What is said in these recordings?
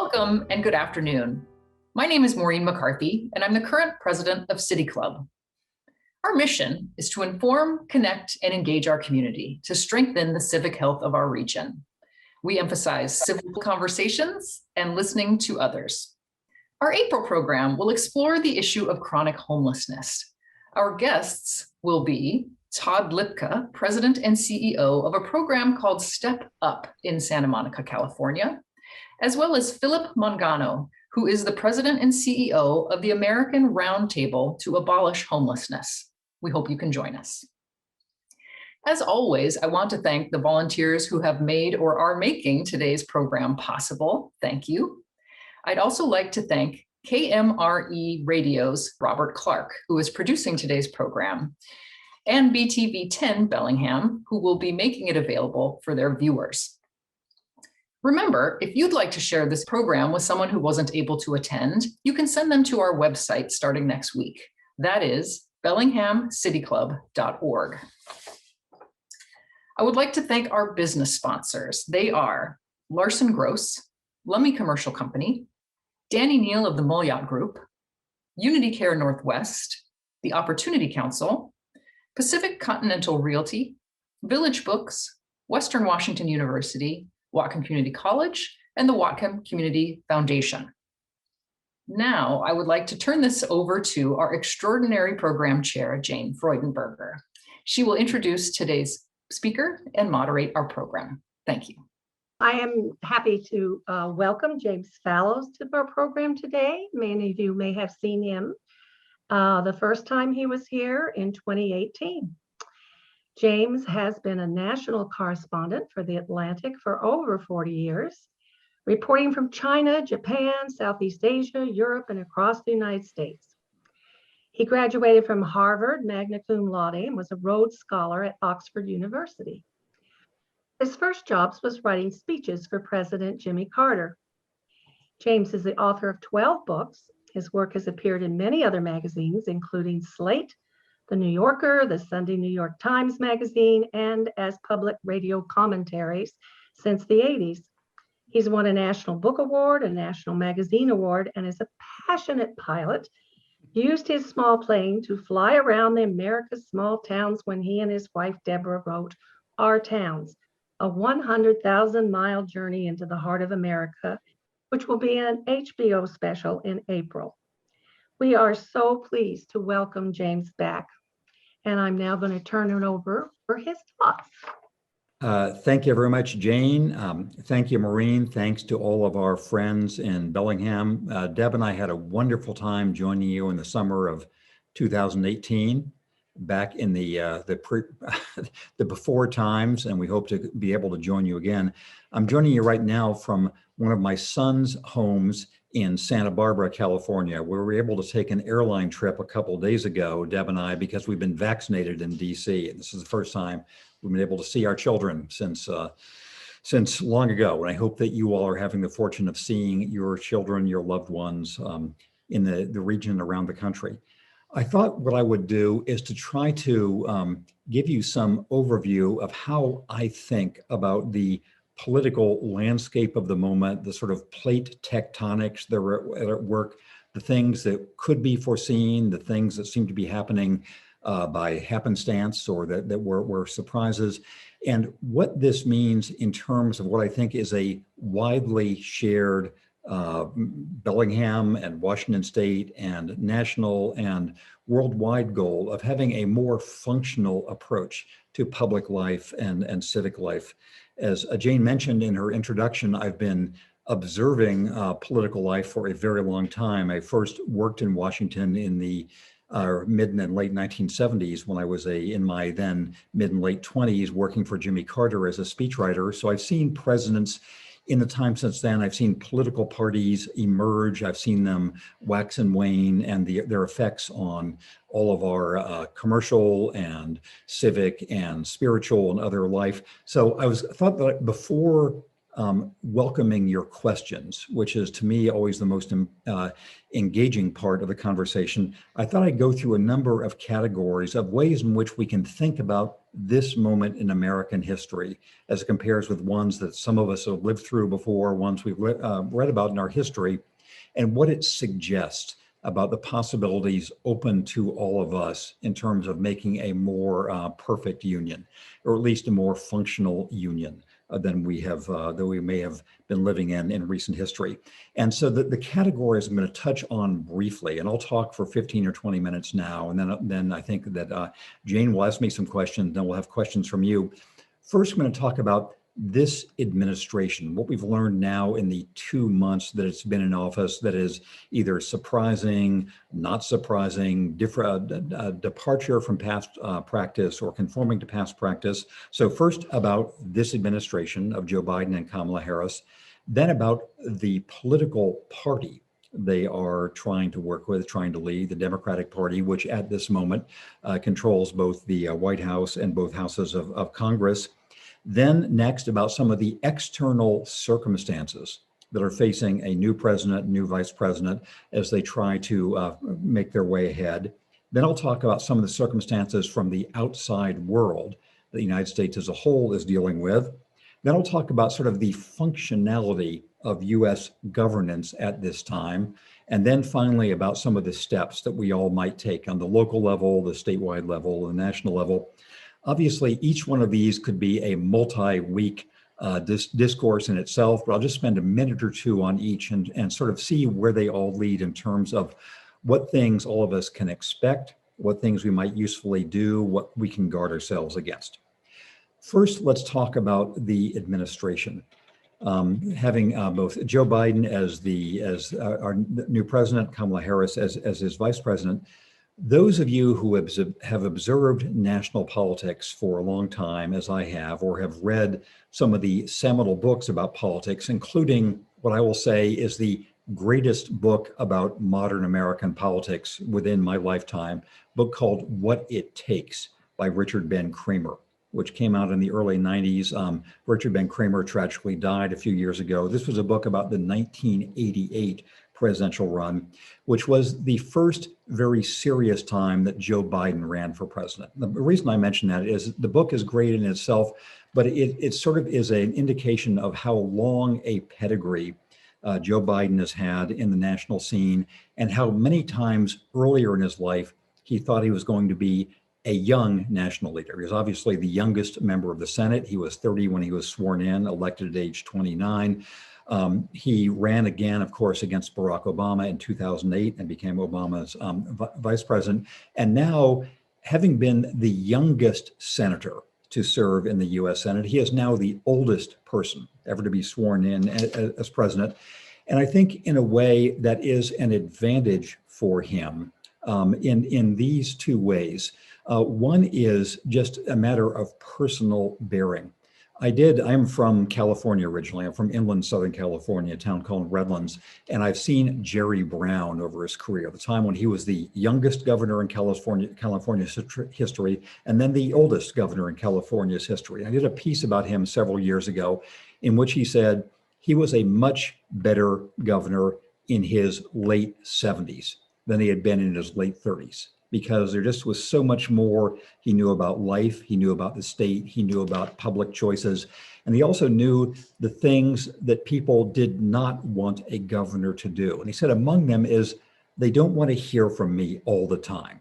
Welcome and good afternoon. My name is Maureen McCarthy, and I'm the current president of City Club. Our mission is to inform, connect, and engage our community to strengthen the civic health of our region. We emphasize civil conversations and listening to others. Our April program will explore the issue of chronic homelessness. Our guests will be Todd Lipka, president and CEO of a program called Step Up in Santa Monica, California, as well as Philip Mangano, who is the president and CEO of the American Roundtable to Abolish Homelessness. We hope you can join us. As always, I want to thank the volunteers who have made or are making today's program possible. Thank you. I'd also like to thank KMRE Radio's Robert Clark, who is producing today's program, and BTV 10 Bellingham, who will be making it available for their viewers. Remember, if you'd like to share this program with someone who wasn't able to attend, you can send them to our website starting next week. That is bellinghamcityclub.org. I would like to thank our business sponsors. They are Larson Gross, Lummy Commercial Company, Danny Neal of the Molyot Group, Unity Care Northwest, the Opportunity Council, Pacific Continental Realty, Village Books, Western Washington University, Whatcom Community College, and the Whatcom Community Foundation. Now, I would like to turn this over to our extraordinary program chair, Jane Freudenberger. She will introduce today's speaker and moderate our program. Thank you. I am happy to welcome James Fallows to our program today. Many of you may have seen him the first time he was here in 2018. James has been a national correspondent for The Atlantic for over 40 years, reporting from China, Japan, Southeast Asia, Europe, and across the United States. He graduated from Harvard magna cum laude and was a Rhodes Scholar at Oxford University. His first job was writing speeches for President Jimmy Carter. James is the author of 12 books. His work has appeared in many other magazines, including Slate, The New Yorker, the Sunday New York Times Magazine, and as public radio commentaries since the 80s. He's won a National Book Award, a National Magazine Award, and is a passionate pilot. Used his small plane to fly around the America's small towns when he and his wife, Deborah, wrote Our Towns, a 100,000-mile journey into the heart of America, which will be an HBO special in April. We are so pleased to welcome James back, and I'm now going to turn it over for his thoughts. Thank you very much, Jane. Thank you, Maureen. Thanks to all of our friends in Bellingham. Deb and I had a wonderful time joining you in the summer of 2018, back in the before times, and we hope to be able to join you again. I'm joining you right now from one of my son's homes in Santa Barbara, California, where we were able to take an airline trip a couple of days ago, Deb and I, because we've been vaccinated in DC. And this is the first time we've been able to see our children since long ago. And I hope that you all are having the fortune of seeing your children, your loved ones in the region around the country. I thought what I would do is to try to give you some overview of how I think about the political landscape of the moment, the sort of plate tectonics that are at work, the things that could be foreseen, the things that seem to be happening by happenstance or that were surprises, and what this means in terms of what I think is a widely shared Bellingham and Washington State and national and worldwide goal of having a more functional approach to public life and civic life. As Jane mentioned in her introduction, I've been observing political life for a very long time. I first worked in Washington in the mid and late 1970s when I was in my then mid and late 20s working for Jimmy Carter as a speechwriter. So I've seen presidents in the time since then. I've seen political parties emerge. I've seen them wax and wane, and their effects on all of our commercial and civic and spiritual and other life. So I thought that before welcoming your questions, which is to me always the most engaging part of the conversation. I thought I'd go through a number of categories of ways in which we can think about this moment in American history as it compares with ones that some of us have lived through before, ones we've read about in our history, and what it suggests about the possibilities open to all of us in terms of making a more perfect union, or at least a more functional union than we may have been living in recent history. And so the categories I'm going to touch on briefly, and I'll talk for 15 or 20 minutes now, and then I think that Jane will ask me some questions, then we'll have questions from you. First, I'm going to talk about this administration, what we've learned now in the 2 months that it's been in office that is either surprising, not surprising, departure from past practice or conforming to past practice. So first about this administration of Joe Biden and Kamala Harris, then about the political party they are trying to work with, trying to lead, the Democratic Party, which at this moment controls both the White House and both houses of Congress. Then next about some of the external circumstances that are facing a new president, new vice president, as they try to make their way ahead. Then I'll talk about some of the circumstances from the outside world that the United States as a whole is dealing with. Then I'll talk about sort of the functionality of US governance at this time. And then finally about some of the steps that we all might take on the local level, the statewide level, the national level. Obviously, each one of these could be a multi-week discourse in itself, but I'll just spend a minute or two on each and sort of see where they all lead in terms of what things all of us can expect, what things we might usefully do, what we can guard ourselves against. First, let's talk about the administration. Having both Joe Biden as our new president, Kamala Harris as his vice president. Those of you who have observed national politics for a long time, as I have, or have read some of the seminal books about politics, including what I will say is the greatest book about modern American politics within my lifetime, a book called What It Takes by Richard Ben Cramer, which came out in the early 90s. Richard Ben Cramer tragically died a few years ago. This was a book about the 1988 presidential run, which was the first very serious time that Joe Biden ran for president. The reason I mention that is the book is great in itself, but it sort of is an indication of how long a pedigree Joe Biden has had in the national scene, and how many times earlier in his life he thought he was going to be a young national leader. He was obviously the youngest member of the Senate. He was 30 when he was sworn in, elected at age 29. He ran again, of course, against Barack Obama in 2008 and became Obama's vice president. And now, having been the youngest senator to serve in the US Senate, he is now the oldest person ever to be sworn in as president. And I think in a way that is an advantage for him in these two ways. One is just a matter of personal bearing. I'm from California originally. I'm from inland Southern California, a town called Redlands. And I've seen Jerry Brown over his career, the time when he was the youngest governor in California's history, and then the oldest governor in California's history. I did a piece about him several years ago in which he said he was a much better governor in his late 70s than he had been in his late 30s. Because there just was so much more he knew about life, he knew about the state, he knew about public choices, and he also knew the things that people did not want a governor to do. And he said among them is, they don't want to hear from me all the time.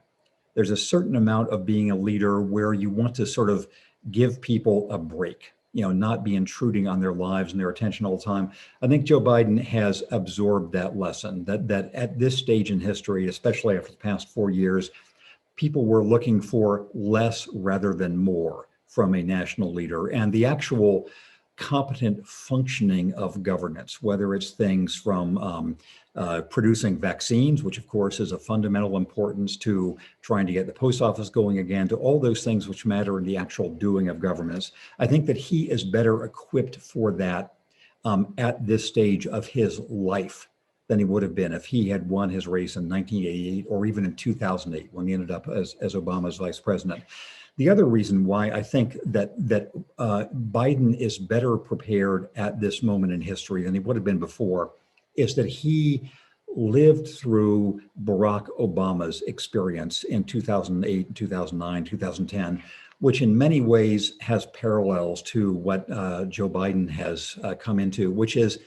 There's a certain amount of being a leader where you want to sort of give people a break, not be intruding on their lives and their attention all the time. I think Joe Biden has absorbed that lesson, that at this stage in history, especially after the past 4 years, people were looking for less rather than more from a national leader, and the actual competent functioning of governance, whether it's things from producing vaccines, which of course is of fundamental importance, to trying to get the post office going again, to all those things which matter in the actual doing of governance. I think that he is better equipped for that at this stage of his life than he would have been if he had won his race in 1988 or even in 2008 when he ended up as Obama's vice president. The other reason why I think that Biden is better prepared at this moment in history than he would have been before is that he lived through Barack Obama's experience in 2008, 2009, 2010, which in many ways has parallels to what Joe Biden has come into, which is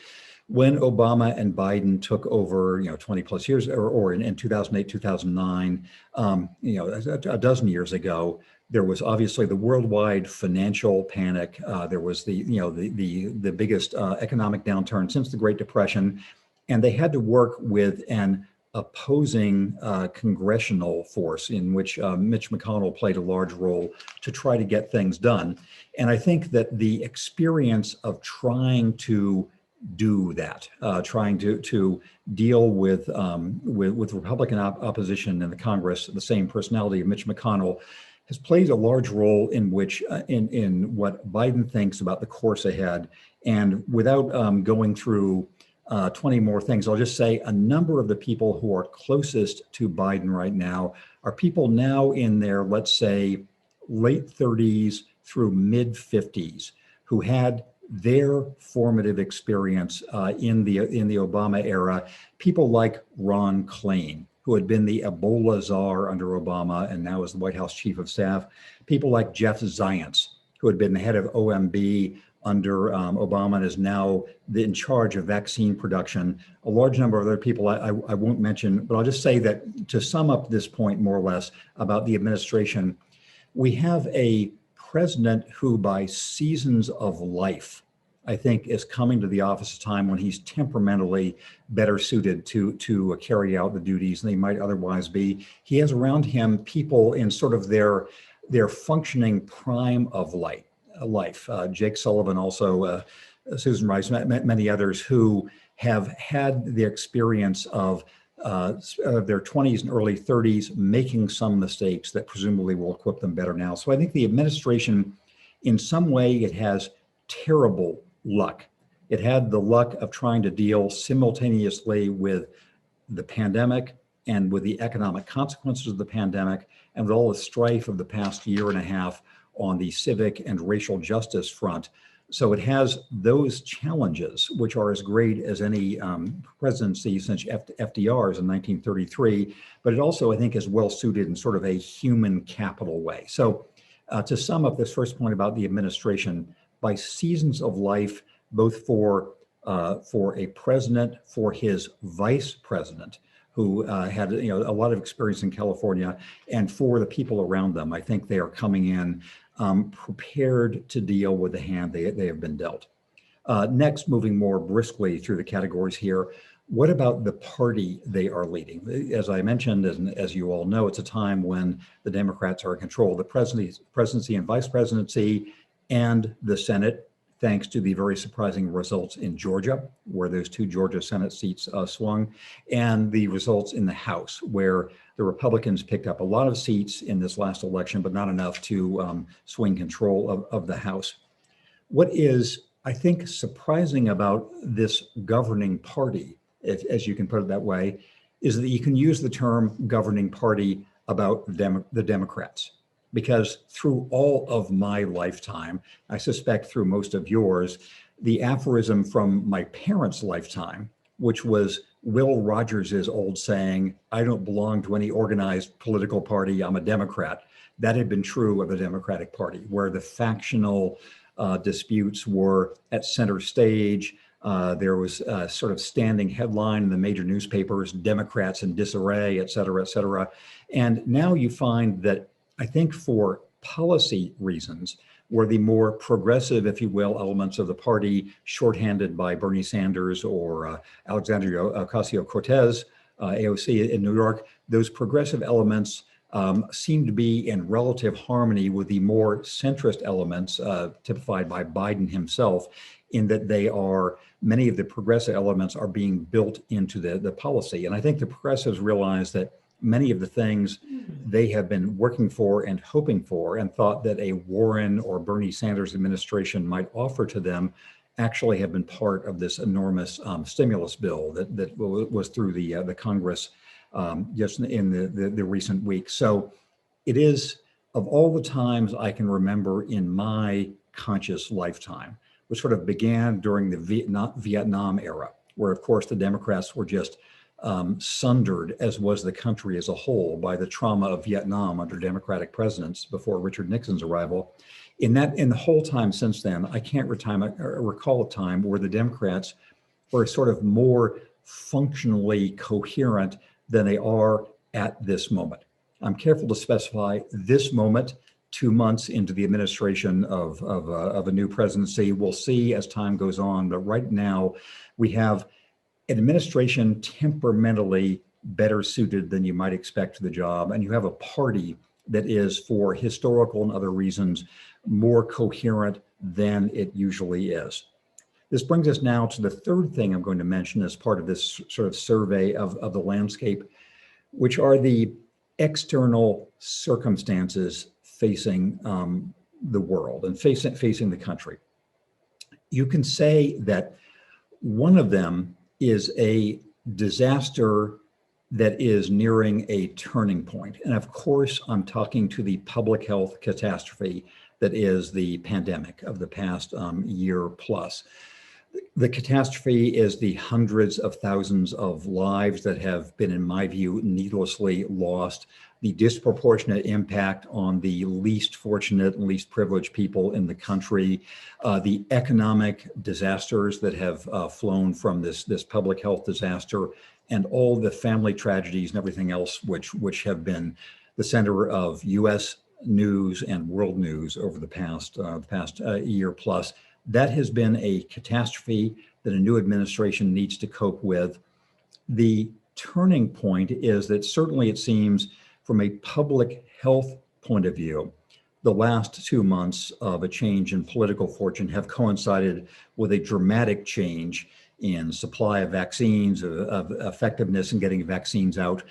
when Obama and Biden took over, 20 plus years, or in 2008, 2009, a dozen years ago, there was obviously the worldwide financial panic. There was the biggest economic downturn since the Great Depression, and they had to work with an opposing congressional force in which Mitch McConnell played a large role to try to get things done. And I think that the experience of trying to do that, trying to deal with Republican opposition in the Congress, the same personality of Mitch McConnell, has played a large role in which in what Biden thinks about the course ahead. And without going through 20 more things, I'll just say a number of the people who are closest to Biden right now are people now in their, let's say, late 30s through mid 50s who had their formative experience in the Obama era. People like Ron Klain, who had been the Ebola czar under Obama and now is the White House chief of staff. People like Jeff Zients, who had been the head of OMB under Obama and is now in charge of vaccine production. A large number of other people I won't mention, but I'll just say that to sum up this point more or less about the administration, we have a president who by seasons of life, I think, is coming to the office at a time when he's temperamentally better suited to carry out the duties than he might otherwise be. He has around him people in sort of their functioning prime of life. Jake Sullivan, also Susan Rice, many others who have had the experience of their 20s and early 30s making some mistakes that presumably will equip them better now. So I think the administration, in some way, it has terrible luck. It had the luck of trying to deal simultaneously with the pandemic and with the economic consequences of the pandemic and with all the strife of the past year and a half on the civic and racial justice front. So it has those challenges, which are as great as any presidency since FDR's in 1933, but it also, I think, is well suited in sort of a human capital way. So to sum up this first point about the administration, by seasons of life, both for a president, for his vice president, who had a lot of experience in California, and for the people around them, I think they are coming in prepared to deal with the hand they have been dealt. Next, moving more briskly through the categories here, what about the party they are leading? As I mentioned, as you all know, it's a time when the Democrats are in control of the presidency and vice presidency and the Senate, thanks to the very surprising results in Georgia, where those two Georgia Senate seats swung, and the results in the House, where the Republicans picked up a lot of seats in this last election, but not enough to swing control of the House. What is, I think, surprising about this governing party, as you can put it that way, is that you can use the term governing party about the Democrats. Because through all of my lifetime, I suspect through most of yours, the aphorism from my parents' lifetime, which was Will Rogers' old saying, "I don't belong to any organized political party, I'm a Democrat," that had been true of the Democratic Party, where the factional disputes were at center stage. There was a sort of standing headline in the major newspapers, Democrats in disarray, et cetera, et cetera. And now you find that, I think for policy reasons, were the more progressive, if you will, elements of the party, shorthanded by Bernie Sanders or Alexandria Ocasio-Cortez, AOC in New York, those progressive elements seem to be in relative harmony with the more centrist elements typified by Biden himself, in that many of the progressive elements are being built into the policy. And I think the progressives realize that many of the things they have been working for and hoping for and thought that a Warren or Bernie Sanders administration might offer to them actually have been part of this enormous stimulus bill that was through the Congress just in the recent weeks. So it is of all the times I can remember in my conscious lifetime, which sort of began during the Vietnam era, where of course the Democrats were just sundered, as was the country as a whole, by the trauma of Vietnam under Democratic presidents before Richard Nixon's arrival. In the whole time since then, I can't recall a time where the Democrats were sort of more functionally coherent than they are at this moment. I'm careful to specify this moment, 2 months into the administration of a new presidency. We'll see as time goes on, but right now we have an administration temperamentally better suited than you might expect for the job, and you have a party that is, for historical and other reasons, more coherent than it usually is. This brings us now to the third thing I'm going to mention as part of this sort of survey of the landscape, which are the external circumstances facing the world and facing the country. You can say that one of them is a disaster that is nearing a turning point. And of course, I'm talking to the public health catastrophe that is the pandemic of the past year plus. The catastrophe is the hundreds of thousands of lives that have been, in my view, needlessly lost, the disproportionate impact on the least fortunate and least privileged people in the country, the economic disasters that have flown from this public health disaster, and all the family tragedies and everything else which have been the center of U.S. news and world news over the past year plus. That has been a catastrophe that a new administration needs to cope with. The turning point is that certainly it seems from a public health point of view, the last 2 months of a change in political fortune have coincided with a dramatic change in supply of vaccines, of effectiveness in getting vaccines out.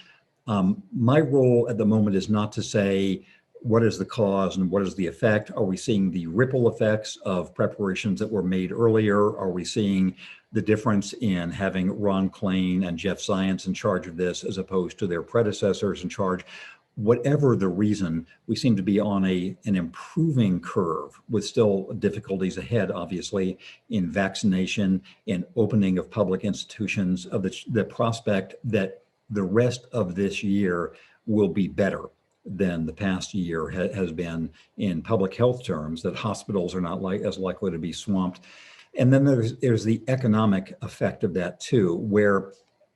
My role at the moment is not to say what is the cause and what is the effect. Are we seeing the ripple effects of preparations that were made earlier? Are we seeing the difference in having Ron Klain and Jeff Zients in charge of this as opposed to their predecessors in charge? Whatever the reason, we seem to be on an improving curve with still difficulties ahead, obviously, in vaccination, in opening of public institutions, of the prospect that the rest of this year will be better than the past year has been in public health terms, that hospitals are not as likely to be swamped. And then there's the economic effect of that too, where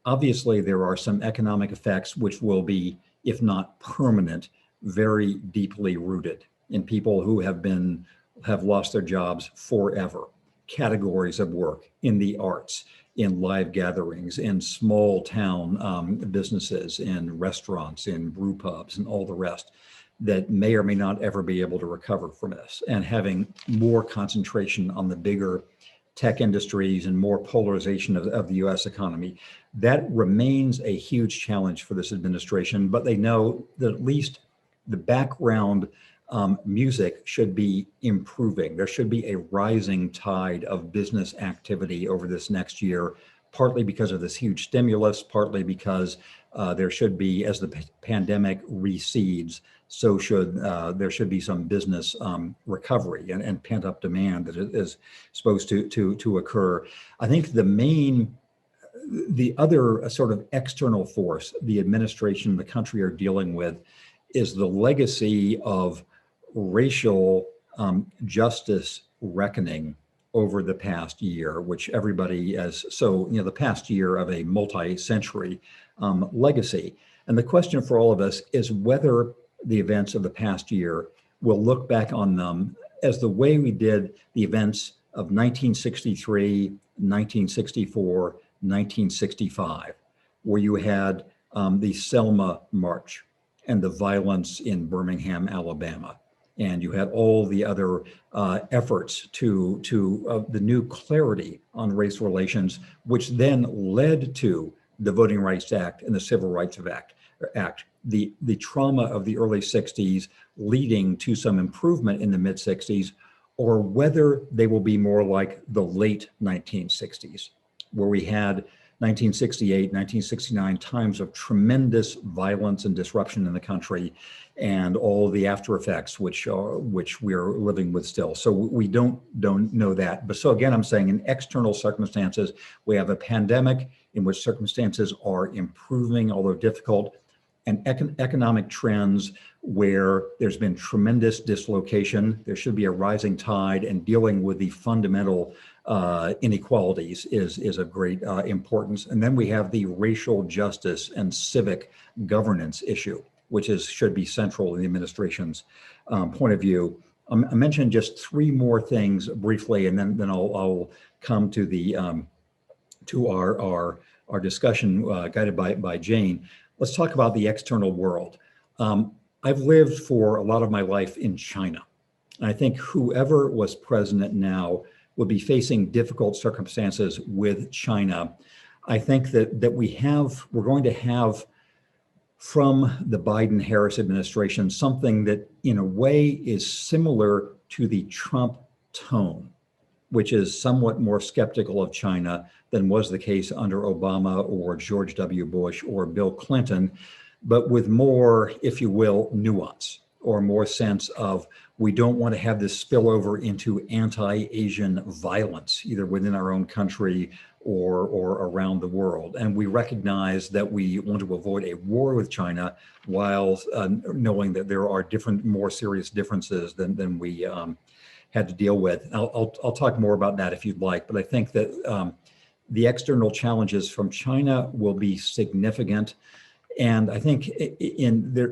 obviously there are some economic effects which will be, if not permanent, very deeply rooted in people who have lost their jobs forever. Categories of work in the arts, in live gatherings, in small town businesses, in restaurants, in brew pubs, and all the rest that may or may not ever be able to recover from this. And having more concentration on the bigger tech industries and more polarization of the US economy, that remains a huge challenge for this administration, but they know that at least the background music should be improving. There should be a rising tide of business activity over this next year, partly because of this huge stimulus, partly because there should be, as the pandemic recedes, so there should be some business recovery and pent-up demand that is supposed to occur. I think the other sort of external force the administration and the country are dealing with is the legacy of racial justice reckoning over the past year, which everybody the past year of a multi-century legacy. And the question for all of us is whether the events of the past year will look back on them as the way we did the events of 1963, 1964, 1965, where you had the Selma March and the violence in Birmingham, Alabama. And you had all the other efforts to the new clarity on race relations, which then led to the Voting Rights Act and the Civil Rights Act. The trauma of the early 60s leading to some improvement in the mid 60s, or whether they will be more like the late 1960s, where we had 1968, 1969, times of tremendous violence and disruption in the country, and all the after effects, which we're living with still. So we don't know that. But so again, I'm saying in external circumstances, we have a pandemic in which circumstances are improving, although difficult, and economic trends where there's been tremendous dislocation. There should be a rising tide, and dealing with the fundamental inequalities is of great importance. And then we have the racial justice and civic governance issue, which should be central in the administration's point of view. I mentioned just three more things briefly, and then I'll come to the to our discussion guided by Jane. Let's talk about the external world. I've lived for a lot of my life in China. And I think whoever was president now would be facing difficult circumstances with China. I think that we're going to have from the Biden-Harris administration something that in a way is similar to the Trump tone, which is somewhat more skeptical of China than was the case under Obama or George W. Bush or Bill Clinton, but with more, if you will, nuance or more sense of we don't want to have this spillover into anti-Asian violence, either within our own country or around the world. And we recognize that we want to avoid a war with China while knowing that there are different, more serious differences than we had to deal with. I'll talk more about that if you'd like, but I think that the external challenges from China will be significant. And I think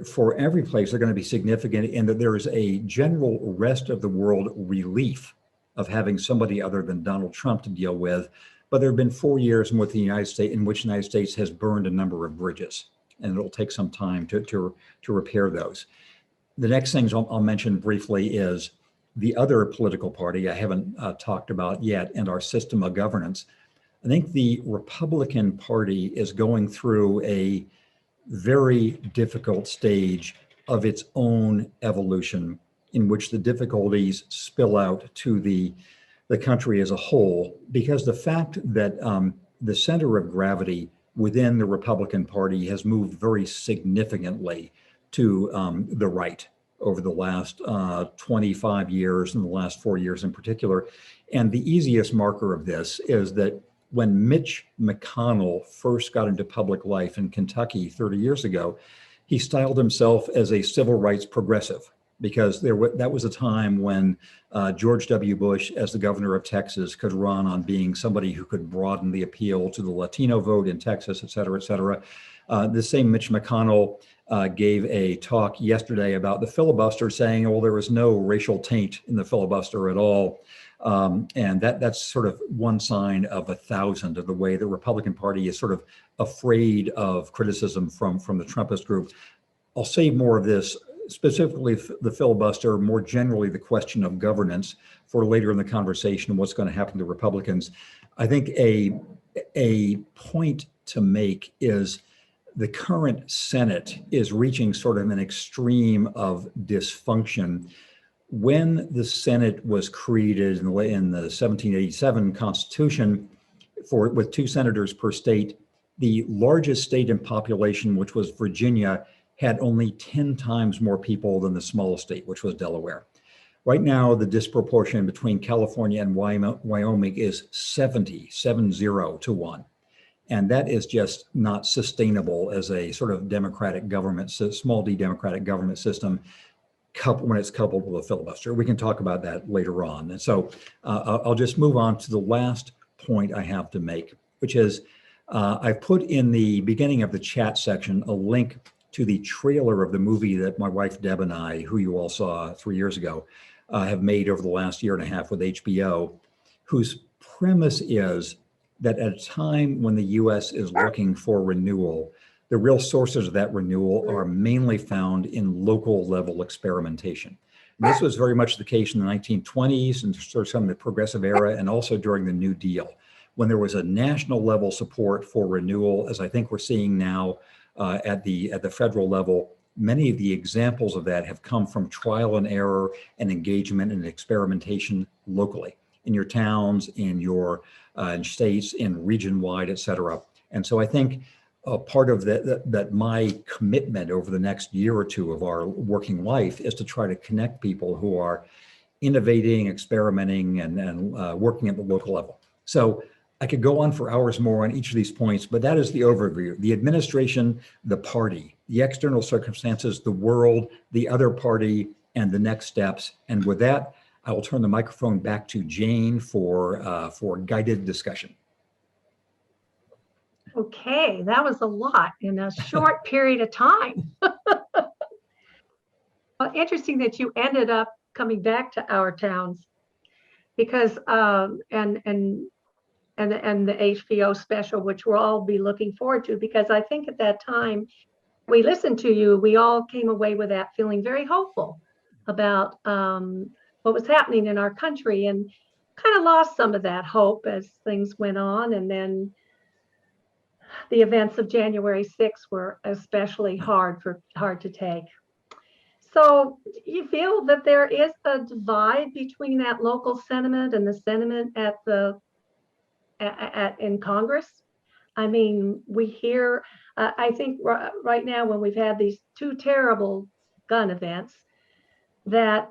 for every place, they're going to be significant in that there is a general rest of the world relief of having somebody other than Donald Trump to deal with. But there have been 4 years in which the United States has burned a number of bridges, and it'll take some time to repair those. The next things I'll mention briefly is the other political party I haven't talked about yet, and our system of governance. I think the Republican Party is going through a very difficult stage of its own evolution, in which the difficulties spill out to the country as a whole, because the fact that the center of gravity within the Republican Party has moved very significantly to the right over the last 25 years and the last 4 years in particular. And the easiest marker of this is that when Mitch McConnell first got into public life in Kentucky 30 years ago, he styled himself as a civil rights progressive, because that was a time when George W. Bush, as the governor of Texas, could run on being somebody who could broaden the appeal to the Latino vote in Texas, et cetera, et cetera. The same Mitch McConnell gave a talk yesterday about the filibuster, saying, well, there was no racial taint in the filibuster at all. And that's sort of one sign of 1,000 of the way the Republican Party is sort of afraid of criticism from the Trumpist group. I'll save more of this, specifically the filibuster, more generally the question of governance, for later in the conversation and what's going to happen to Republicans. I think a point to make is the current Senate is reaching sort of an extreme of dysfunction. When the Senate was created in the 1787 Constitution, with 2 senators per state, the largest state in population, which was Virginia, had only 10 times more people than the smallest state, which was Delaware. Right now, the disproportion between California and Wyoming is 70 to 1. And that is just not sustainable as a sort of democratic government, small d democratic government system, when it's coupled with a filibuster. We can talk about that later on. And so I'll just move on to the last point I have to make, which is I've put in the beginning of the chat section a link to the trailer of the movie that my wife Deb and I, who you all saw 3 years ago, have made over the last year and a half with HBO, whose premise is that at a time when the US is looking for renewal, the real sources of that renewal are mainly found in local level experimentation. And this was very much the case in the 1920s and sort of some of the progressive era, and also during the New Deal, when there was a national level support for renewal, as I think we're seeing now at the federal level. Many of the examples of that have come from trial and error and engagement and experimentation locally in your towns, in your states, in region-wide, et cetera. And so I think part of that my commitment over the next year or two of our working life is to try to connect people who are innovating, experimenting, and working at the local level. So I could go on for hours more on each of these points, but that is the overview. The administration, the party, the external circumstances, the world, the other party, and the next steps. And with that, I will turn the microphone back to Jane for guided discussion. Okay, that was a lot in a short period of time. Well, interesting that you ended up coming back to our towns because and the HBO special, which we'll all be looking forward to, because I think at that time we listened to you, we all came away with that feeling very hopeful about what was happening in our country, and kind of lost some of that hope as things went on. And then the events of January 6th were especially hard to take. So you feel that there is a divide between that local sentiment and the sentiment in Congress? I mean, we hear, I think right now when we've had these two terrible gun events, that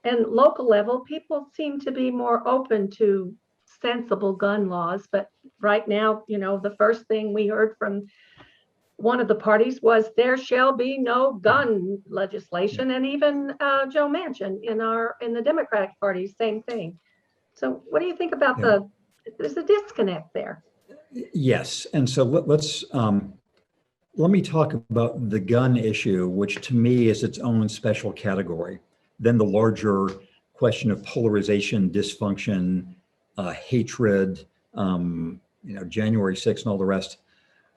and local level, people seem to be more open to sensible gun laws. But right now, the first thing we heard from one of the parties was there shall be no gun legislation. And even Joe Manchin in the Democratic Party, same thing. So what do you think about there's a disconnect there? Yes. And so let me talk about the gun issue, which to me is its own special category. Then the larger question of polarization, dysfunction, hatred, January 6th and all the rest.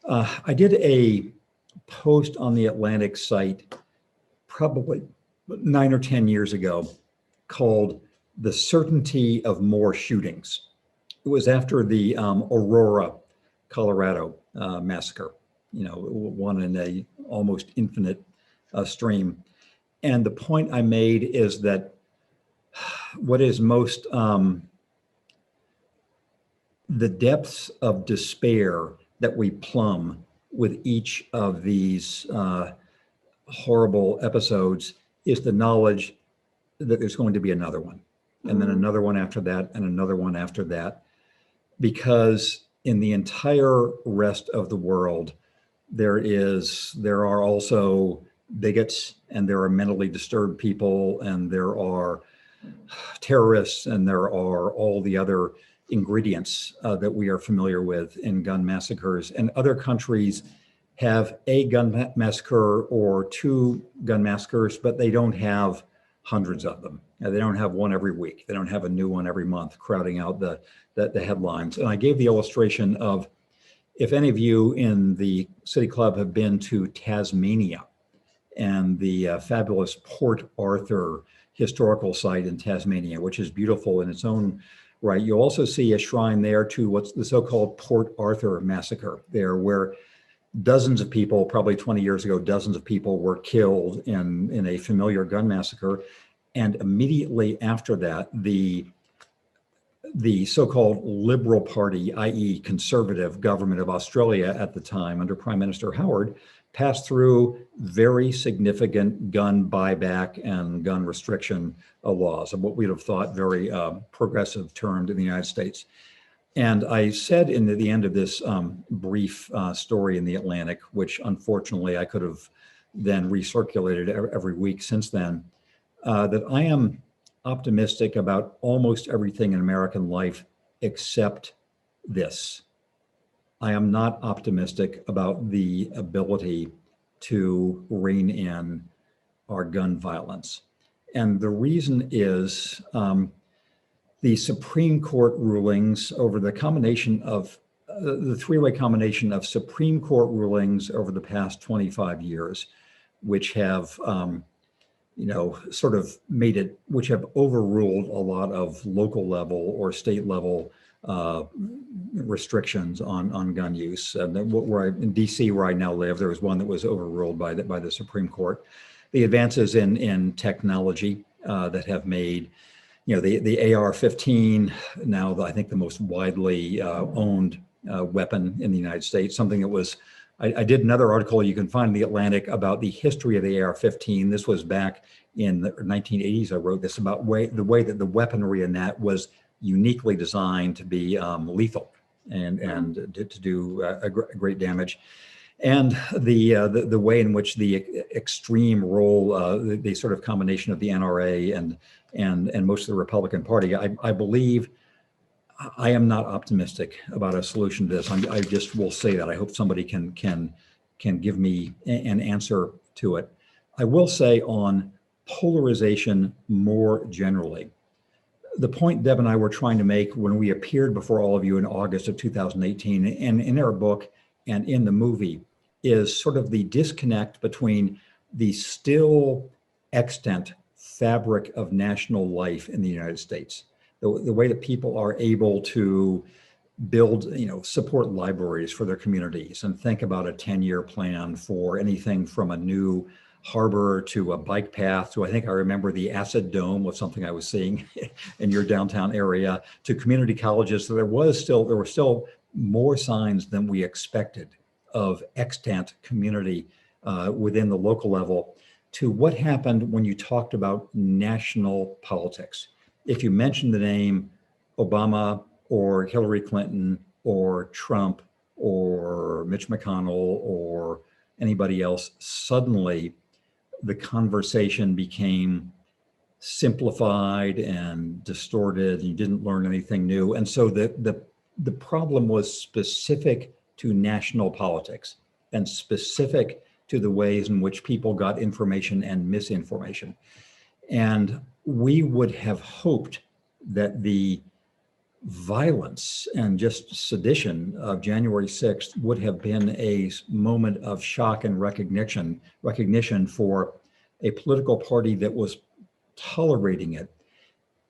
I did a post on the Atlantic site probably 9 or 10 years ago called "The Certainty of More Shootings." It was after the Aurora, Colorado massacre, one in a almost infinite stream. And the point I made is that what is most, the depths of despair that we plumb with each of these horrible episodes is the knowledge that there's going to be another one, and then another one after that, and another one after that. Because in the entire rest of the world, there are also bigots, and there are mentally disturbed people, and there are terrorists, and there are all the other ingredients that we are familiar with in gun massacres. And other countries have a gun massacre or two gun massacres, but they don't have hundreds of them. They don't have one every week. They don't have a new one every month crowding out the headlines. And I gave the illustration of, if any of you in the City Club have been to Tasmania and the fabulous Port Arthur historical site in Tasmania, which is beautiful in its own right, you also see a shrine there to what's the so-called Port Arthur massacre there, where dozens of people, probably 20 years ago, dozens of people were killed in a familiar gun massacre. And immediately after that, the so-called Liberal Party, i.e. conservative government of Australia at the time under Prime Minister Howard, passed through very significant gun buyback and gun restriction laws, of what we'd have thought very progressive termed in the United States. And I said in the end of this brief story in the Atlantic, which unfortunately I could have then recirculated every week since then, that I am optimistic about almost everything in American life except this. I am not optimistic about the ability to rein in our gun violence. And the reason is the Supreme Court rulings over the combination of the three-way combination of Supreme Court rulings over the past 25 years, which have sort of which have overruled a lot of local level or state level restrictions on gun use. Where in DC, where I now live, there was one that was overruled by the Supreme Court. The advances in technology that have made, the AR-15 now I think the most widely owned weapon in the United States, something that was, I did another article you can find in the Atlantic about the history of the AR-15. This was back in the 1980s. I wrote this about the way that the weaponry in that was uniquely designed to be lethal and to do great damage. And the way in which the extreme role, the sort of combination of the NRA and most of the Republican Party, I believe, I am not optimistic about a solution to this. I just will say that. I hope somebody can give me an answer to it. I will say on polarization more generally, the point Deb and I were trying to make when we appeared before all of you in August of 2018, and in our book and in the movie, is sort of the disconnect between the still extant fabric of national life in the United States, the way that people are able to build, support libraries for their communities and think about a 10-year plan for anything from a new harbor to a bike path to, I think I remember the Acid Dome was something I was seeing in your downtown area, to community colleges. So there were still more signs than we expected of extant community within the local level, to what happened when you talked about national politics. If you mentioned the name Obama or Hillary Clinton or Trump or Mitch McConnell or anybody else, suddenly the conversation became simplified and distorted. You didn't learn anything new. And so the problem was specific to national politics and specific to the ways in which people got information and misinformation. And we would have hoped that the violence and just sedition of January 6th would have been a moment of shock and recognition for a political party that was tolerating it,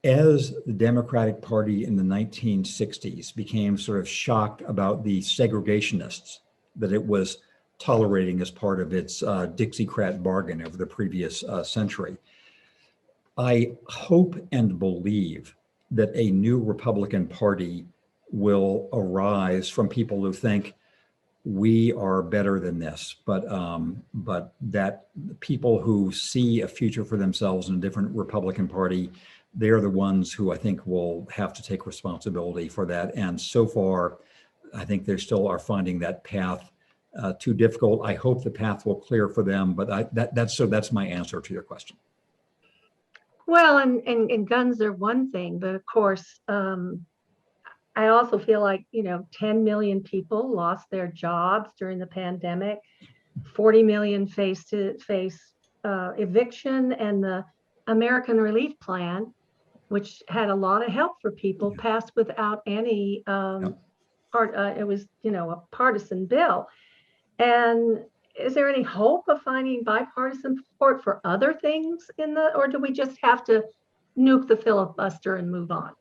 as the Democratic Party in the 1960s became sort of shocked about the segregationists that it was tolerating as part of its Dixiecrat bargain over the previous century. I hope and believe that a new Republican Party will arise from people who think we are better than this, but that people who see a future for themselves in a different Republican Party, they're the ones who I think will have to take responsibility for that. And so far, I think they still are finding that path too difficult. I hope the path will clear for them, but that's my answer to your question. Well, and guns are one thing, but of course, I also feel like, 10 million people lost their jobs during the pandemic, 40 million face eviction, and the American Relief Plan, which had a lot of help for people, passed without any it was, a partisan bill. And is there any hope of finding bipartisan support for other things or do we just have to nuke the filibuster and move on?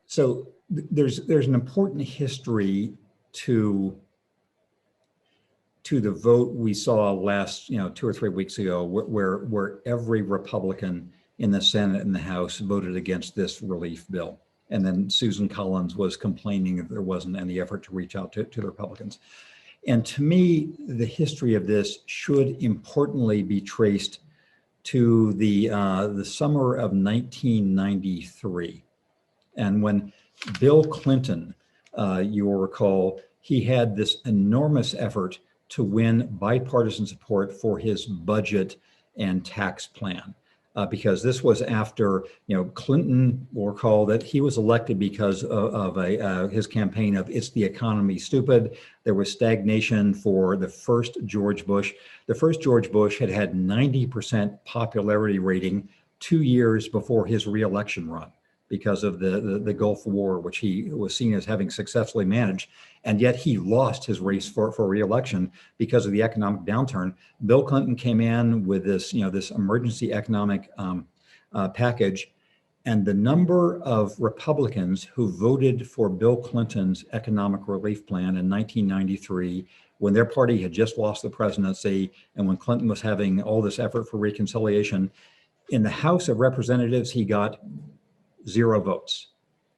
So there's an important history to the vote we saw last, 2 or 3 weeks ago, where every Republican in the Senate and the House voted against this relief bill. And then Susan Collins was complaining that there wasn't any effort to reach out to the Republicans. And to me, the history of this should importantly be traced to the summer of 1993. And when Bill Clinton, you will recall, he had this enormous effort to win bipartisan support for his budget and tax plan. Because this was after, Clinton will recall that he was elected because of his campaign of "It's the economy, stupid." There was stagnation for the first George Bush. The first George Bush had 90% popularity rating 2 years before his reelection run because of the Gulf War, which he was seen as having successfully managed. And yet he lost his race for reelection because of the economic downturn. Bill Clinton came in with this, this emergency economic package. And the number of Republicans who voted for Bill Clinton's economic relief plan in 1993, when their party had just lost the presidency and when Clinton was having all this effort for reconciliation, in the House of Representatives, he got 0 votes.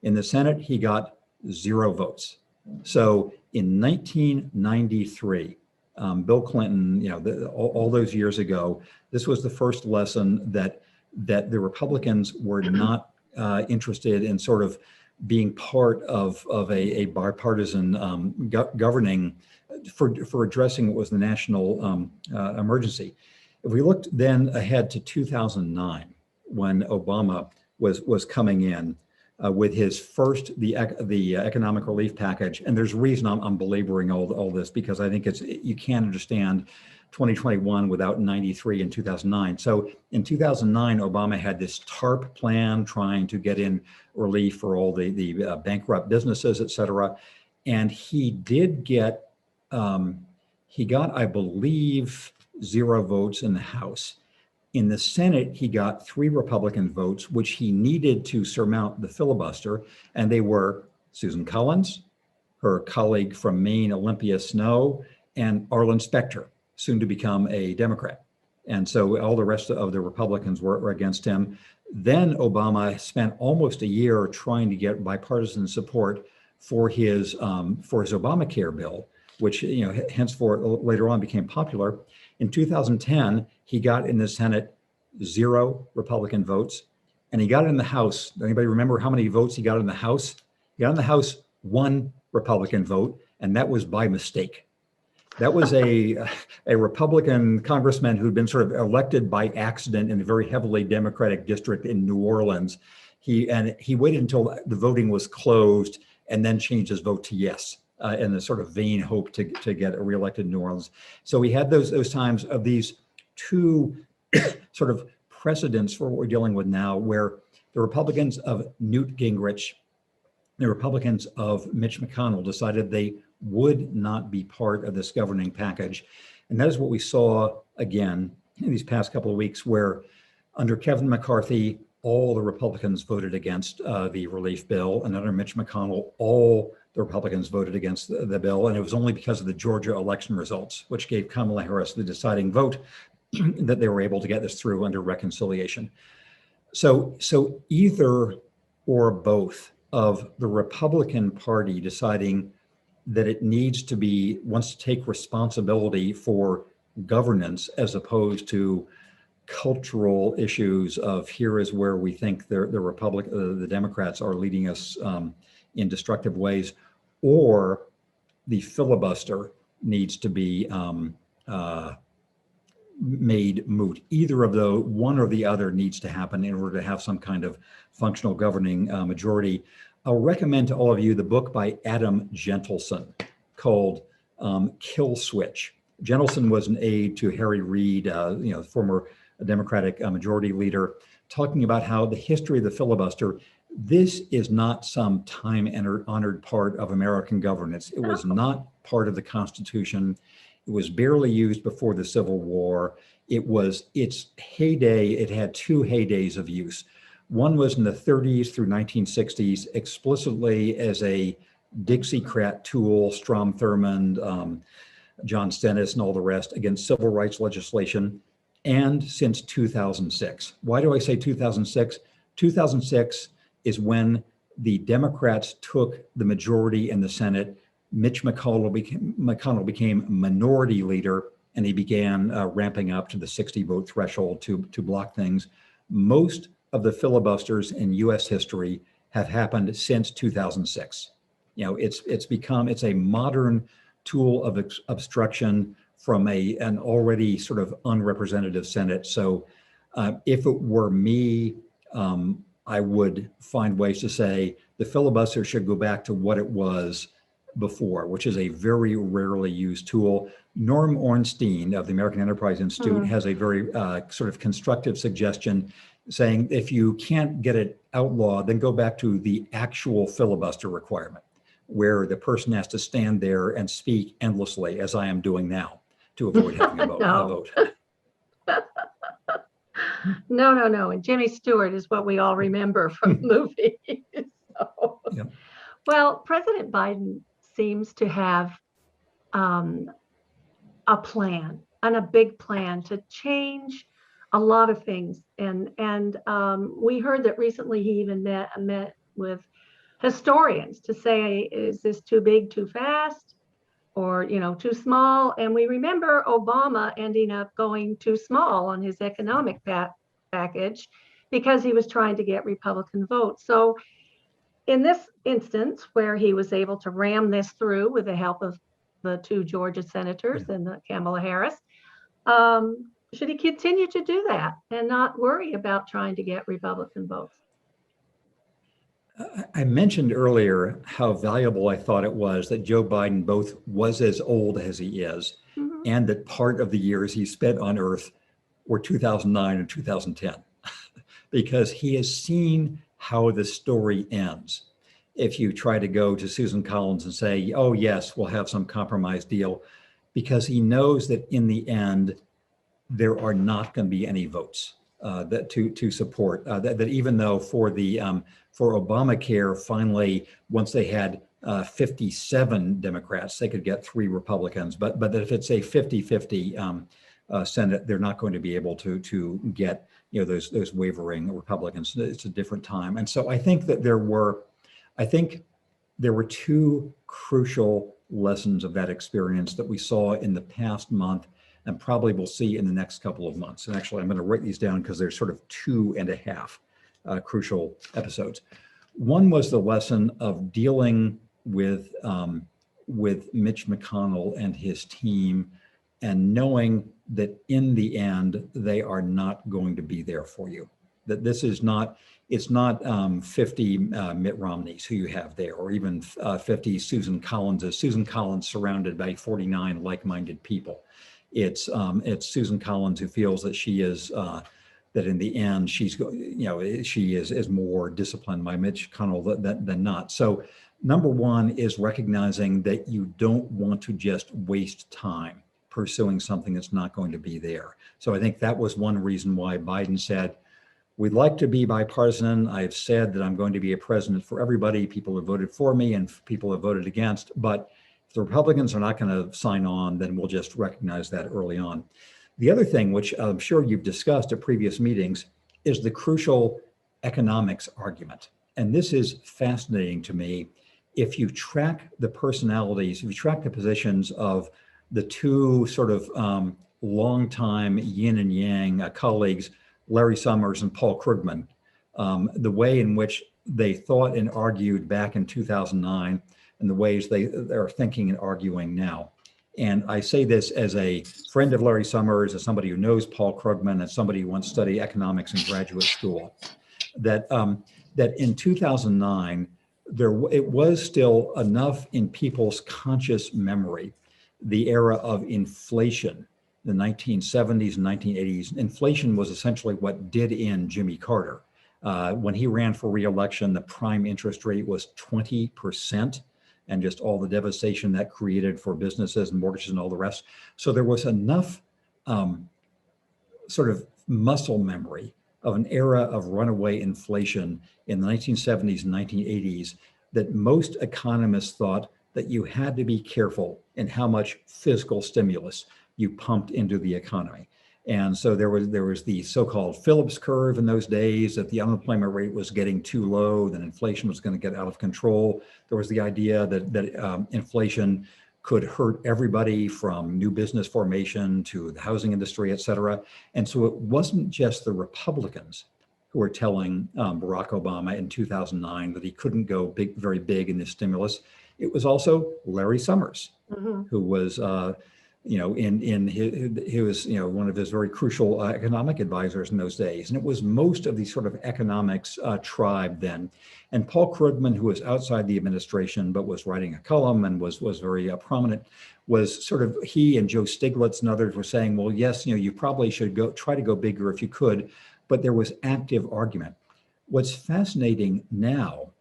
In the Senate, he got 0 votes. So in 1993, Bill Clinton, all those years ago, this was the first lesson that the Republicans were not interested in sort of being part of a bipartisan governing for addressing what was the national emergency. If we looked then ahead to 2009, when Obama was coming in with his first the economic relief package, and there's a reason I'm belaboring all this, because I think you can't understand 2021 without 93 and 2009. So in 2009, Obama had this TARP plan trying to get in relief for all the bankrupt businesses, et cetera. And he did get, he got, I believe, 0 votes in the House. In the Senate, he got 3 Republican votes, which he needed to surmount the filibuster. And they were Susan Collins, her colleague from Maine, Olympia Snowe, and Arlen Specter, soon to become a Democrat. And so all the rest of the Republicans were against him. Then Obama spent almost a year trying to get bipartisan support for his Obamacare bill, which henceforth later on became popular. In 2010, he got in the Senate 0 Republican votes, and he got it in the House. Anybody remember how many votes he got in the House? He got in the House 1 Republican vote, and that was by mistake. That was a Republican congressman who'd been sort of elected by accident in a very heavily Democratic district in New Orleans. He waited until the voting was closed and then changed his vote to yes, in the sort of vain hope to get reelected in New Orleans. So we had those times of these 2 sort of precedents for what we're dealing with now, where the Republicans of Newt Gingrich, the Republicans of Mitch McConnell decided they would not be part of this governing package. And that is what we saw again in these past couple of weeks, where under Kevin McCarthy, all the Republicans voted against the relief bill, and under Mitch McConnell, all the Republicans voted against the bill. And it was only because of the Georgia election results, which gave Kamala Harris the deciding vote, that they were able to get this through under reconciliation. So either or both of the Republican Party deciding that it wants to take responsibility for governance as opposed to cultural issues of here is where we think the Democrats are leading us in destructive ways, or the filibuster needs to be made moot. Either of those, one or the other, needs to happen in order to have some kind of functional governing majority. I'll recommend to all of you the book by Adam Gentleson called Kill Switch. Gentleson was an aide to Harry Reid, former Democratic majority leader, talking about how the history of the filibuster, this is not some time-honored part of American governance. It was not part of the Constitution. It was barely used before the Civil War. Its heyday, it had 2 heydays of use. One was in the 30s through 1960s, explicitly as a Dixiecrat tool, Strom Thurmond, John Stennis, and all the rest, against civil rights legislation, and since 2006. Why do I say 2006? 2006 is when the Democrats took the majority in the Senate. Mitch McConnell became minority leader, and he began ramping up to the 60-vote threshold to block things. Most of the filibusters in U.S. history have happened since 2006. It's a modern tool of obstruction from an already sort of unrepresentative Senate. So if it were me, I would find ways to say the filibuster should go back to what it was before, which is a very rarely used tool. Norm Ornstein of the American Enterprise Institute has a very sort of constructive suggestion saying if you can't get it outlawed, then go back to the actual filibuster requirement, where the person has to stand there and speak endlessly, as I am doing now, to avoid having a vote. No. And Jimmy Stewart is what we all remember from the movie. Yep. Well, President Biden seems to have a plan, and a big plan to change a lot of things. And we heard that recently he even met with historians to say, is this too big, too fast, or too small? And we remember Obama ending up going too small on his economic package because he was trying to get Republican votes. So in this instance, where he was able to ram this through with the help of the two Georgia senators and Kamala Harris, should he continue to do that and not worry about trying to get Republican votes? I mentioned earlier how valuable I thought it was that Joe Biden both was as old as he is, and that part of the years he spent on Earth were 2009 and 2010, because he has seen how the story ends. If you try to go to Susan Collins and say, oh yes, we'll have some compromise deal, because he knows that in the end, there are not going to be any votes that to support that even though for Obamacare, finally, once they had 57 Democrats, they could get 3 Republicans. But that if it's a 50-50 Senate, they're not going to be able to get those wavering Republicans. It's a different time, and so I think that there were 2 crucial lessons of that experience that we saw in the past month, and probably we'll see in the next couple of months. And actually, I'm going to write these down because there's sort of 2.5 crucial episodes. One was the lesson of dealing with Mitch McConnell and his team, and knowing that in the end, they are not going to be there for you. That this is not, it's not 50 Mitt Romneys who you have there, or even 50 Susan Collinses. Susan Collins surrounded by 49 like-minded people. It's Susan Collins who feels that she is that in the end she is more disciplined by Mitch McConnell than not. So number one is recognizing that you don't want to just waste time pursuing something that's not going to be there. So I think that was one reason why Biden said, we'd like to be bipartisan. I've said that I'm going to be a president for everybody. People have voted for me and people have voted against, but if the Republicans are not going to sign on, then we'll just recognize that early on. The other thing, which I'm sure you've discussed at previous meetings, is the crucial economics argument. And this is fascinating to me. If you track the personalities, if you track the positions of the 2 sort of longtime yin and yang colleagues, Larry Summers and Paul Krugman, the way in which they thought and argued back in 2009 and the ways they are thinking and arguing now. And I say this as a friend of Larry Summers, as somebody who knows Paul Krugman, as somebody who once studied economics in graduate school, that in 2009, it was still enough in people's conscious memory, the era of inflation, the 1970s and 1980s. Inflation was essentially what did in Jimmy Carter. When he ran for re-election, the prime interest rate was 20%, and just all the devastation that created for businesses and mortgages and all the rest. So there was enough sort of muscle memory of an era of runaway inflation in the 1970s and 1980s that most economists thought that you had to be careful in how much fiscal stimulus you pumped into the economy. And so there was the so-called Phillips Curve in those days, that the unemployment rate was getting too low, that inflation was going to get out of control. There was the idea that inflation could hurt everybody from new business formation to the housing industry, et cetera. And so it wasn't just the Republicans who were telling Barack Obama in 2009 that he couldn't go very big in this stimulus. It was also Larry Summers, who was he was one of his very crucial economic advisors in those days. And it was most of the sort of economics tribe then. And Paul Krugman, who was outside the administration but was writing a column and was very prominent, was sort of, he and Joe Stiglitz and others were saying, well, yes, you probably should try to go bigger if you could, but there was active argument. What's fascinating now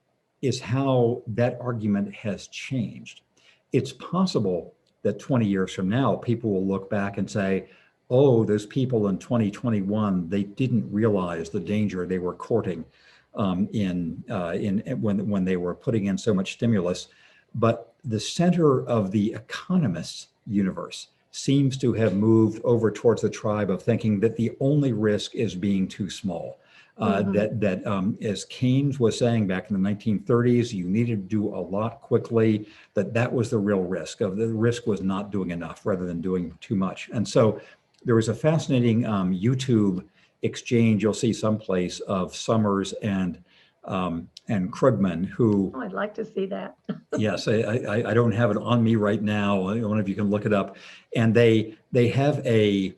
is how that argument has changed. It's possible that 20 years from now, people will look back and say, oh, those people in 2021, they didn't realize the danger they were courting when they were putting in so much stimulus. But the center of the economists' universe seems to have moved over towards the tribe of thinking that the only risk is being too small. As Keynes was saying back in the 1930s, you needed to do a lot quickly, that was the real risk. The risk was not doing enough rather than doing too much. And so there was a fascinating YouTube exchange you'll see someplace of Summers and Krugman, who, Oh, I'd like to see that. yes, I don't have it on me right now. One of you can look it up. And they have a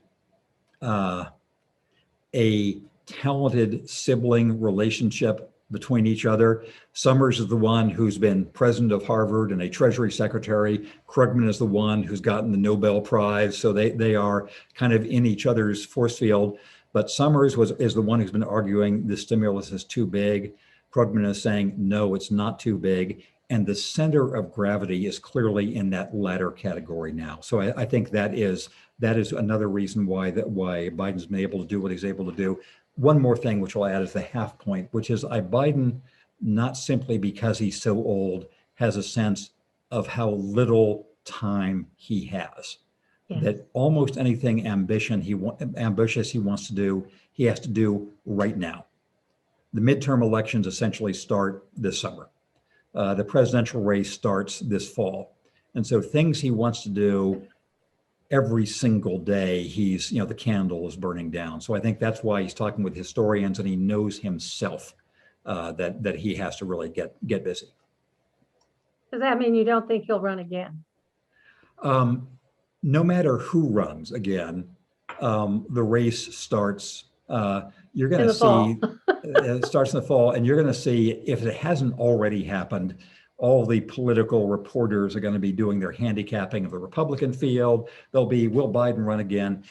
talented sibling relationship between each other. Summers is the one who's been president of Harvard and a Treasury secretary. Krugman is the one who's gotten the Nobel Prize. So they are kind of in each other's force field. But Summers is the one who's been arguing the stimulus is too big. Krugman is saying, no, it's not too big. And the center of gravity is clearly in that latter category now. So I think that is another reason why Biden's been able to do what he's able to do. One more thing, which I'll add as the half point, which is Biden, not simply because he's so old, has a sense of how little time he has. Yes. That almost anything ambitious he wants to do, he has to do right now. The midterm elections essentially start this summer. The presidential race starts this fall. And so things he wants to do every single day, the candle is burning down. So I think that's why he's talking with historians, and he knows himself that he has to really get busy. Does that mean you don't think he'll run again? No matter who runs again, the race starts. You're going to see it starts in the fall, and you're going to see, if it hasn't already happened, all the political reporters are going to be doing their handicapping of the Republican field. They'll be, will Biden run again?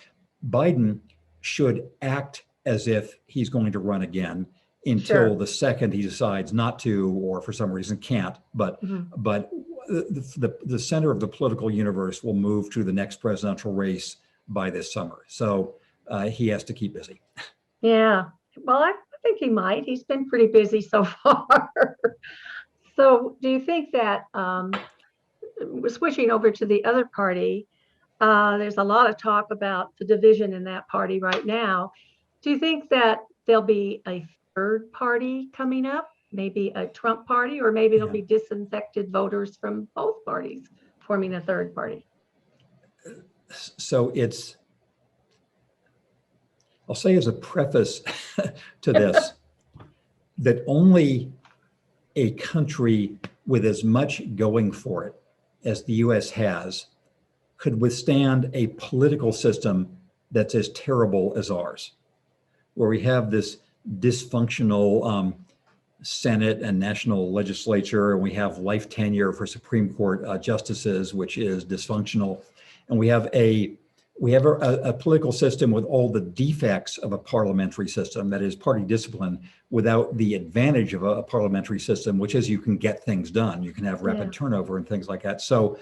Biden should act as if he's going to run again until the second he decides not to, or for some reason can't. But the center of the political universe will move to the next presidential race by this summer. So he has to keep busy. Yeah, well, I think he might. He's been pretty busy so far. So do you think that, we're switching over to the other party, there's a lot of talk about the division in that party right now. Do you think that there'll be a third party coming up, maybe a Trump party, or maybe there'll be disaffected voters from both parties forming a third party? So I'll say as a preface to this, that only a country with as much going for it as the US has could withstand a political system that's as terrible as ours, where we have this dysfunctional Senate and national legislature, and we have life tenure for Supreme Court justices, which is dysfunctional. And we have a political system with all the defects of a parliamentary system, that is party discipline, without the advantage of a parliamentary system, which is you can get things done. You can have rapid turnover and things like that. So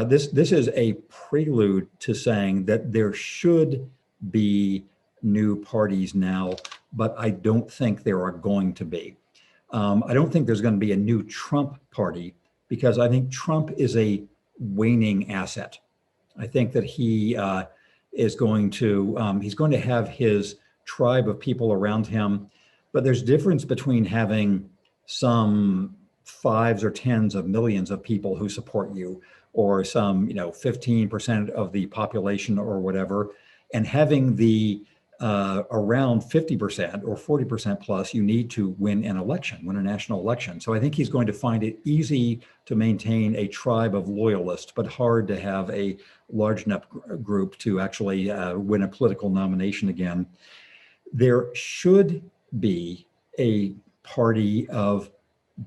this is a prelude to saying that there should be new parties now, but I don't think there are going to be. I don't think there's going to be a new Trump party, because I think Trump is a waning asset. I think that he is going to, he's going to have his tribe of people around him, but there's difference between having some 5s or 10s of millions of people who support you, or some 15% of the population or whatever, and having the around 50% or 40% plus you need to win a national election. So I think he's going to find it easy to maintain a tribe of loyalists, but hard to have a large enough group to actually win a political nomination again. There should be a party of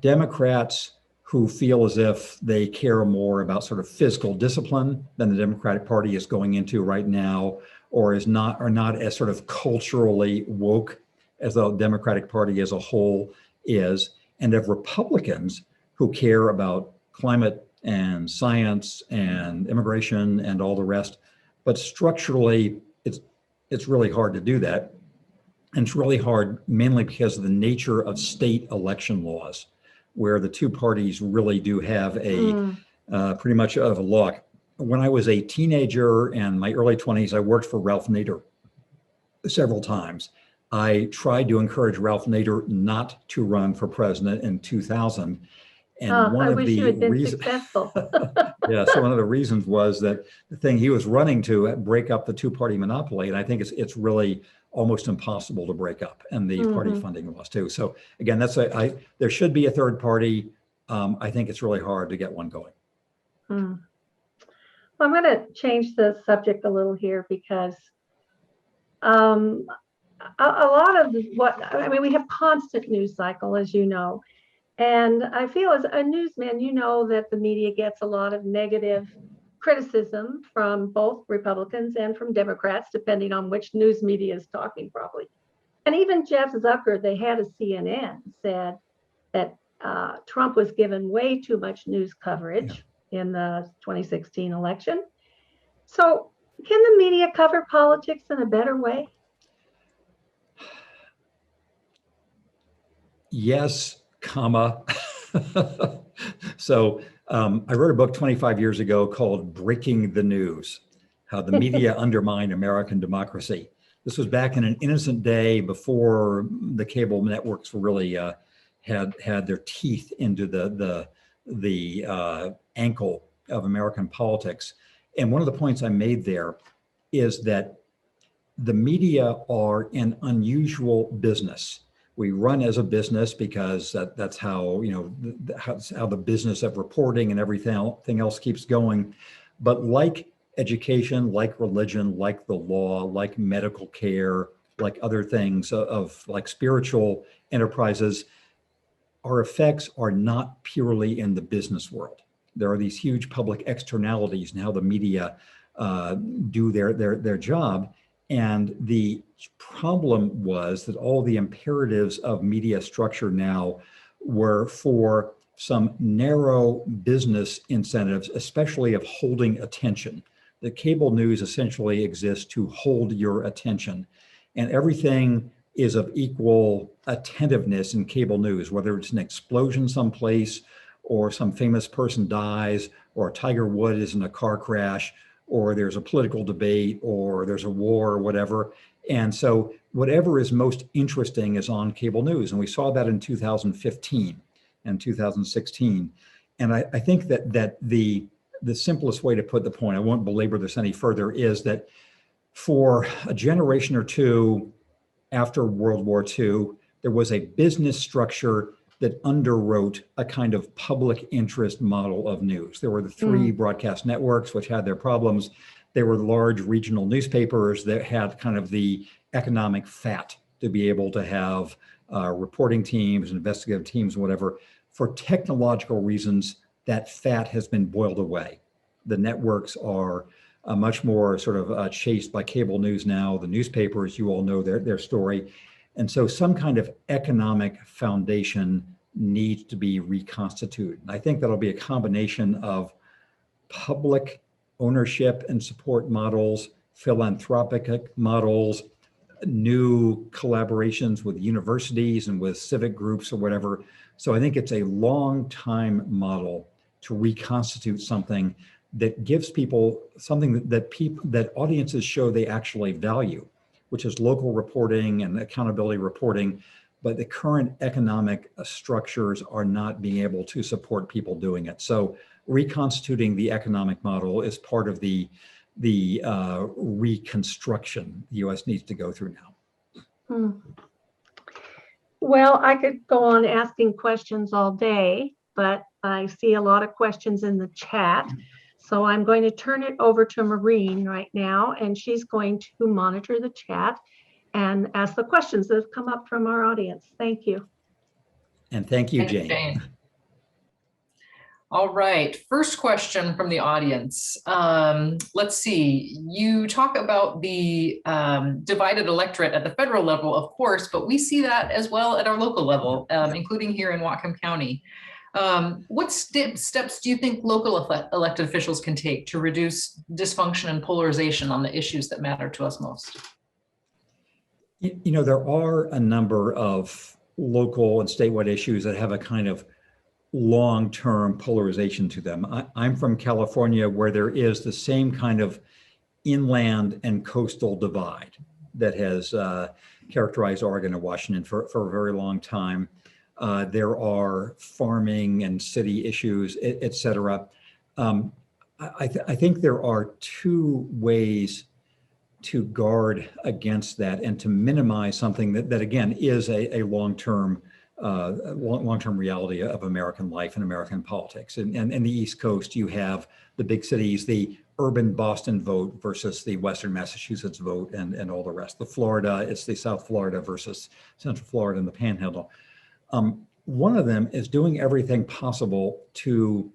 Democrats who feel as if they care more about sort of fiscal discipline than the Democratic Party is going into right now, or are not as sort of culturally woke as the Democratic Party as a whole is, and of Republicans who care about climate and science and immigration and all the rest. But structurally, it's really hard to do that. And it's really hard mainly because of the nature of state election laws, where the two parties really do have a pretty much of a lock. When I was a teenager and my early 20s, I worked for Ralph Nader several times. I tried to encourage Ralph Nader not to run for president in 2000. And one I of wish the you had been reasons, successful. yeah, so one of the reasons was that the thing he was running to break up the two-party monopoly, and I think it's really almost impossible to break up, and the party funding was too. So again, there should be a third party. I think it's really hard to get one going. Well, I'm going to change the subject a little here because a lot of we have constant news cycle, as you know. And I feel as a newsman, you know that the media gets a lot of negative criticism from both Republicans and from Democrats, depending on which news media is talking probably. And even Jeff Zucker, they had a CNN, said that Trump was given way too much news coverage in the 2016 election. So can the media cover politics in a better way? Yes, comma. So I wrote a book 25 years ago called Breaking the News, How the Media Undermine American Democracy. This was back in an innocent day before the cable networks were really had their teeth into the ankle of American politics. And one of the points I made there is that the media are an unusual business. We run as a business because that's how, how the business of reporting and everything else keeps going. But like education, like religion, like the law, like medical care, like other things of like spiritual enterprises, our effects are not purely in the business world. There are these huge public externalities and how the media do their job. And the problem was that all the imperatives of media structure now were for some narrow business incentives, especially of holding attention. The cable news essentially exists to hold your attention. And everything is of equal attentiveness in cable news, whether it's an explosion someplace or some famous person dies or Tiger Woods is in a car crash, or there's a political debate, or there's a war, or whatever. And so whatever is most interesting is on cable news. And we saw that in 2015 and 2016. And I think that the simplest way to put the point, I won't belabor this any further, is that for a generation or two after World War II, there was a business structure that underwrote a kind of public interest model of news. There were the three broadcast networks, which had their problems. There were large regional newspapers that had kind of the economic fat to be able to have reporting teams, investigative teams, whatever. For technological reasons, that fat has been boiled away. The networks are much more sort of chased by cable news now. The newspapers, you all know their story. And so some kind of economic foundation needs to be reconstituted. And I think that'll be a combination of public ownership and support models, philanthropic models, new collaborations with universities and with civic groups or whatever. So I think it's a long time model to reconstitute something that gives people something that audiences show they actually value, which is local reporting and accountability reporting. But the current economic structures are not being able to support people doing it. So reconstituting the economic model is part of the reconstruction the U.S. needs to go through now. Well, I could go on asking questions all day, but I see a lot of questions in the chat. So I'm going to turn it over to Maureen right now, and she's going to monitor the chat and ask the questions that have come up from our audience. Thank you. And thank you, Thank you, Jane. All right, first question from the audience. Let's see, you talk about the divided electorate at the federal level, of course, but we see that as well at our local level, including here in Whatcom County. What steps do you think local elected officials can take to reduce dysfunction and polarization on the issues that matter to us most? You know, there are a number of local and statewide issues that have a kind of long-term polarization to them. I'm from California, where there is the same kind of inland and coastal divide that has characterized Oregon and Washington for a very long time. There are farming and city issues, et cetera. I think there are two ways to guard against that and to minimize something that again, is a long-term reality of American life and American politics. And in the East Coast, you have the big cities, the urban Boston vote versus the Western Massachusetts vote and all the rest. The Florida, it's the South Florida versus Central Florida and the Panhandle. One of them is doing everything possible to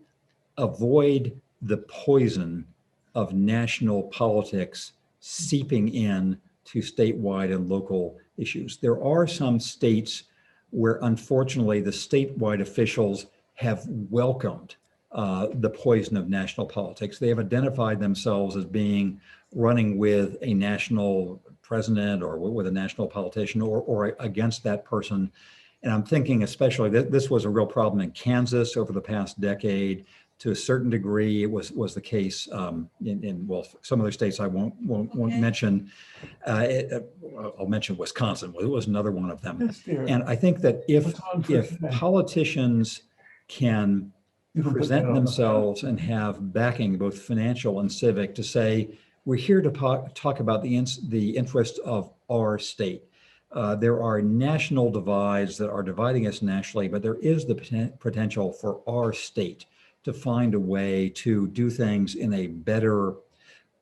avoid the poison of national politics seeping in to statewide and local issues. There are some states where unfortunately the statewide officials have welcomed the poison of national politics. They have identified themselves as being running with a national president or with a national politician or against that person. And I'm thinking especially that this was a real problem in Kansas over the past decade. To a certain degree, it was the case in well, some other states I won't mention. I'll mention Wisconsin. It was another one of them. And I think that if politicians can present themselves and have backing, both financial and civic, to say we're here to talk about the interest of our state. There are national divides that are dividing us nationally, but there is the potential for our state to find a way to do things in a better,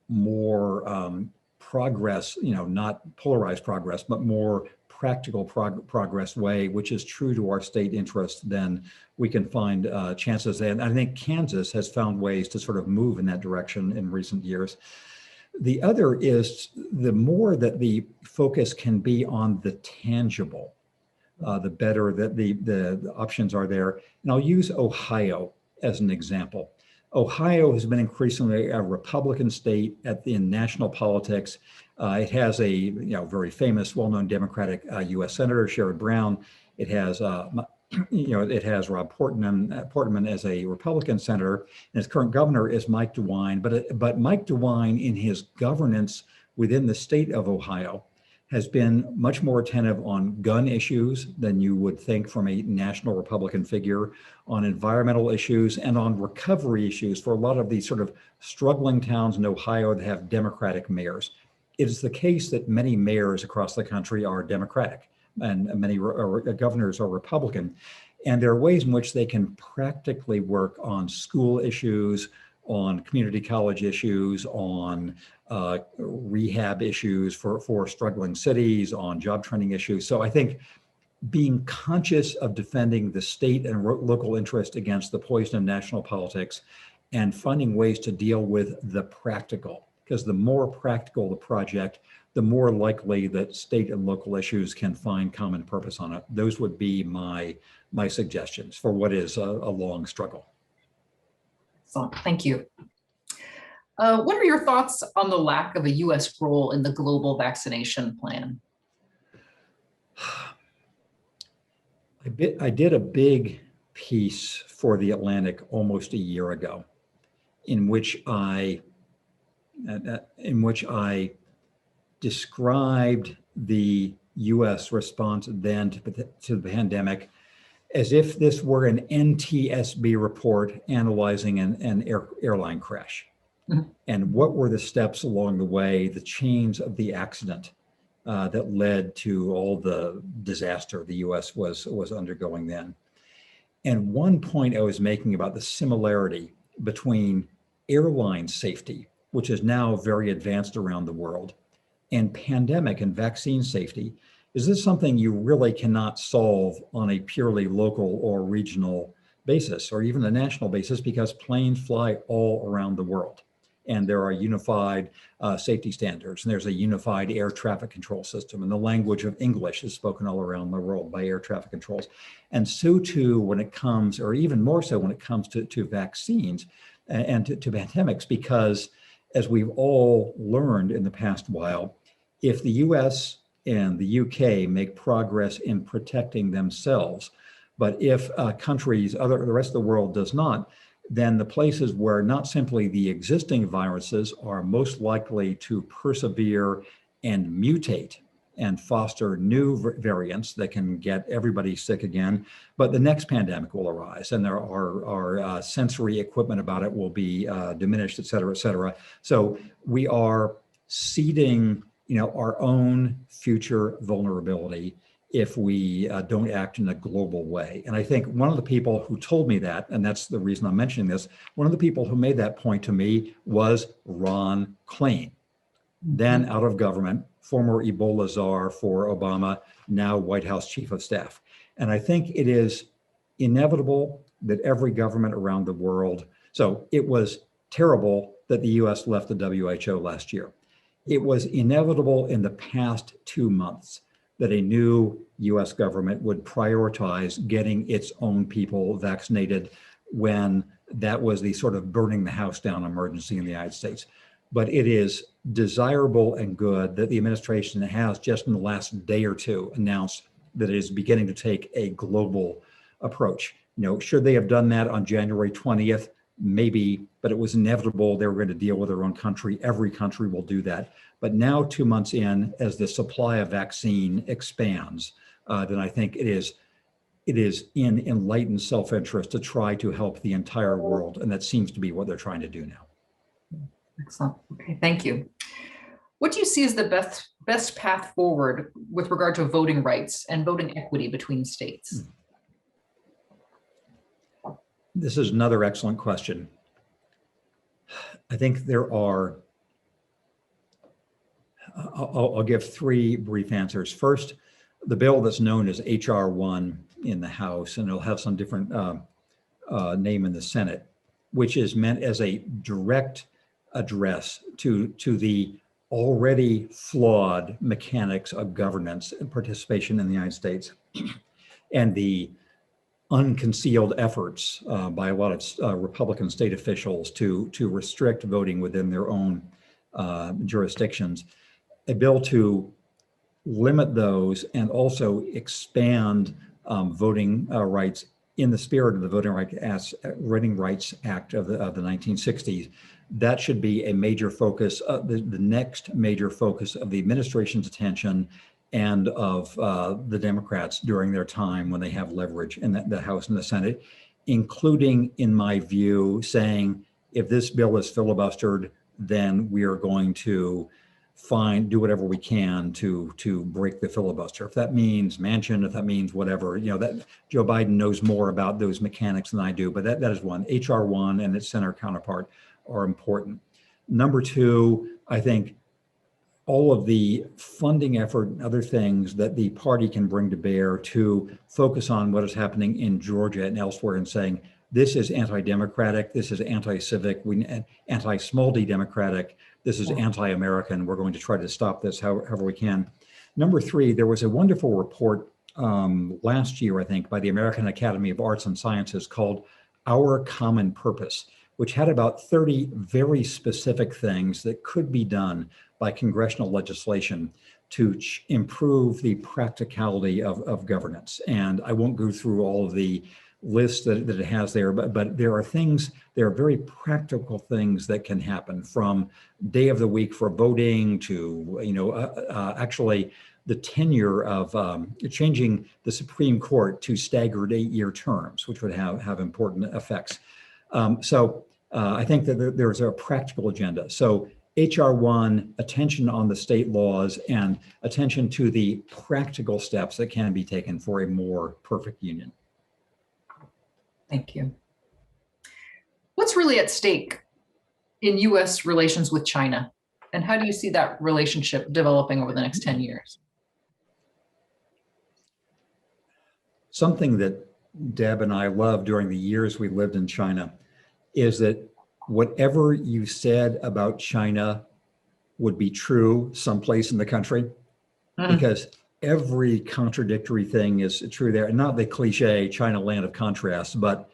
more progress, not polarized progress, but more practical progress way, which is true to our state interest, then we can find chances. And I think Kansas has found ways to sort of move in that direction in recent years. The other is the more that the focus can be on the tangible, the better that the options are there. And I'll use Ohio as an example. Ohio has been increasingly a Republican state in national politics. It has a very famous, well-known Democratic U.S. Senator, Sherrod Brown. It has it has Rob Portman as a Republican senator, and its current governor is Mike DeWine. But Mike DeWine, in his governance within the state of Ohio, has been much more attentive on gun issues than you would think from a national Republican figure, on environmental issues, and on recovery issues for a lot of these sort of struggling towns in Ohio that have Democratic mayors. It is the case that many mayors across the country are Democratic and many governors are Republican. And there are ways in which they can practically work on school issues, on community college issues, on rehab issues for struggling cities, on job training issues. So I think being conscious of defending the state and local interest against the poison of national politics and finding ways to deal with the practical, because the more practical the project, the more likely that state and local issues can find common purpose on it. Those would be my suggestions for what is a long struggle. So, thank you. What are your thoughts on the lack of a U.S. role in the global vaccination plan? I did a big piece for The Atlantic almost a year ago, in which I described the U.S. response then to the pandemic as if this were an NTSB report analyzing an airline crash. Mm-hmm. And what were the steps along the way, the chains of the accident that led to all the disaster the U.S. was undergoing then. And one point I was making about the similarity between airline safety, which is now very advanced around the world, and pandemic and vaccine safety. Is this something you really cannot solve on a purely local or regional basis, or even a national basis, because planes fly all around the world? And there are unified safety standards, and there's a unified air traffic control system, and the language of English is spoken all around the world by air traffic controls. And so too when it comes, or even more so when it comes to vaccines and to pandemics, because as we've all learned in the past while, if the US and the UK make progress in protecting themselves, but if countries, the rest of the world does not, then the places where not simply the existing viruses are most likely to persevere and mutate and foster new variants that can get everybody sick again. But the next pandemic will arise, and our sensory equipment about it will be diminished, et cetera, et cetera. So we are seeding, our own future vulnerability if we don't act in a global way. And I think one of the people who told me that, and that's the reason I'm mentioning this, one of the people who made that point to me was Ron Klain, then out of government, former Ebola czar for Obama, now White House chief of staff. And I think it is inevitable that every government around the world, so it was terrible that the US left the WHO last year. It was inevitable in the past 2 months that a new US government would prioritize getting its own people vaccinated when that was the sort of burning the house down emergency in the United States. But it is desirable and good that the administration has just in the last day or two announced that it is beginning to take a global approach. Should they have done that on January 20th? Maybe, but it was inevitable they were going to deal with their own country. Every country will do that. But now, 2 months in, as the supply of vaccine expands, then I think it is in enlightened self-interest to try to help the entire world. And that seems to be what they're trying to do now. Excellent. Okay, thank you. What do you see as the best path forward with regard to voting rights and voting equity between states? This is another excellent question. I think there are, I'll give 3 brief answers. First, the bill that's known as H.R. 1 in the House, and it'll have some different name in the Senate, which is meant as a direct address to the already flawed mechanics of governance and participation in the United States and the unconcealed efforts by a lot of Republican state officials to restrict voting within their own jurisdictions. A bill to limit those and also expand voting rights in the spirit of the Voting Rights Act of the 1960s. That should be a major focus, the next major focus of the administration's attention and of the Democrats during their time when they have leverage in the House and the Senate, including, in my view, saying if this bill is filibustered, then we are going to do whatever we can to break the filibuster. If that means Manchin, if that means whatever, that Joe Biden knows more about those mechanics than I do, but that is one. H.R. 1 and its Senate counterpart are important. Number 2, I think all of the funding effort and other things that the party can bring to bear to focus on what is happening in Georgia and elsewhere and saying, this is anti-democratic, this is anti-civic, anti-small d democratic, this is anti-American, we're going to try to stop this however we can. Number 3, there was a wonderful report last year, I think, by the American Academy of Arts and Sciences called Our Common Purpose, which had about 30 very specific things that could be done by congressional legislation to improve the practicality of governance. And I won't go through all of the lists that it has there, but there are very practical things that can happen, from day of the week for voting to, actually the tenure of changing the Supreme Court to staggered 8-year terms, which would have important effects. So I think that there's a practical agenda. So H.R. 1, attention on the state laws and attention to the practical steps that can be taken for a more perfect union. Thank you. What's really at stake in U.S. relations with China? And how do you see that relationship developing over the next 10 years? Something that Deb and I loved during the years we lived in China is that whatever you said about China would be true someplace in the country, because every contradictory thing is true there. And not the cliche China land of contrast, but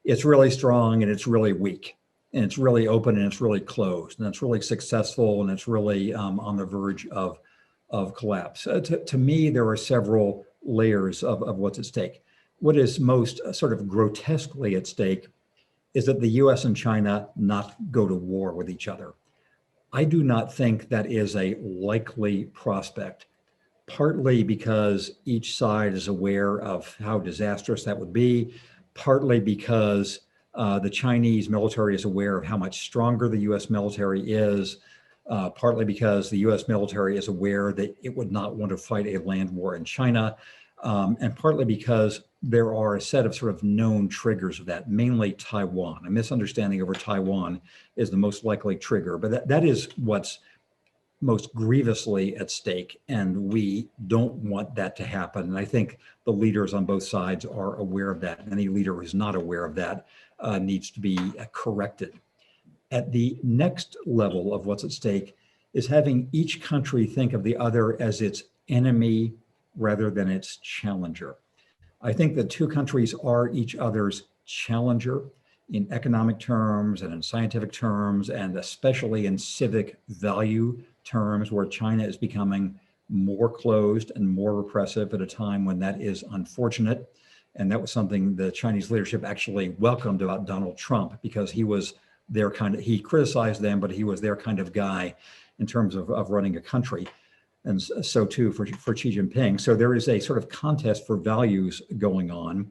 it's really strong and it's really weak, and it's really open and it's really closed, and it's really successful and it's really on the verge of collapse. To me, there are several layers of what's at stake. What is most sort of grotesquely at stake is that the US and China not go to war with each other. I do not think that is a likely prospect. partly because each side is aware of how disastrous that would be, partly because the Chinese military is aware of how much stronger the US military is, partly because the US military is aware that it would not want to fight a land war in China, and partly because there are a set of sort of known triggers of that, mainly Taiwan. A misunderstanding over Taiwan is the most likely trigger, but that is what's most grievously at stake, and we don't want that to happen. And I think the leaders on both sides are aware of that. Any leader who's not aware of that needs to be corrected. At the next level of what's at stake is having each country think of the other as its enemy rather than its challenger. I think the two countries are each other's challenger in economic terms and in scientific terms, and especially in civic value terms, where China is becoming more closed and more repressive at a time when that is unfortunate. And that was something the Chinese leadership actually welcomed about Donald Trump, because he was their kind of, he criticized them, but he was their kind of guy in terms of running a country. And so too for Xi Jinping. So there is a sort of contest for values going on,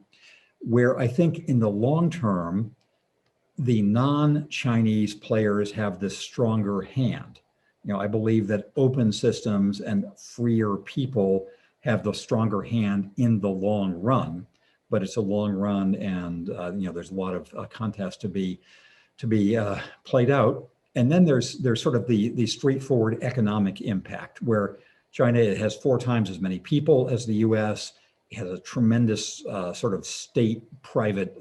where I think in the long term, the non-Chinese players have the stronger hand. You know, I believe that open systems and freer people have the stronger hand in the long run, but it's a long run, and you know, there's a lot of contest to be played out. And then there's sort of the straightforward economic impact, where China has 4 times as many people as the US. It has a tremendous sort of state-private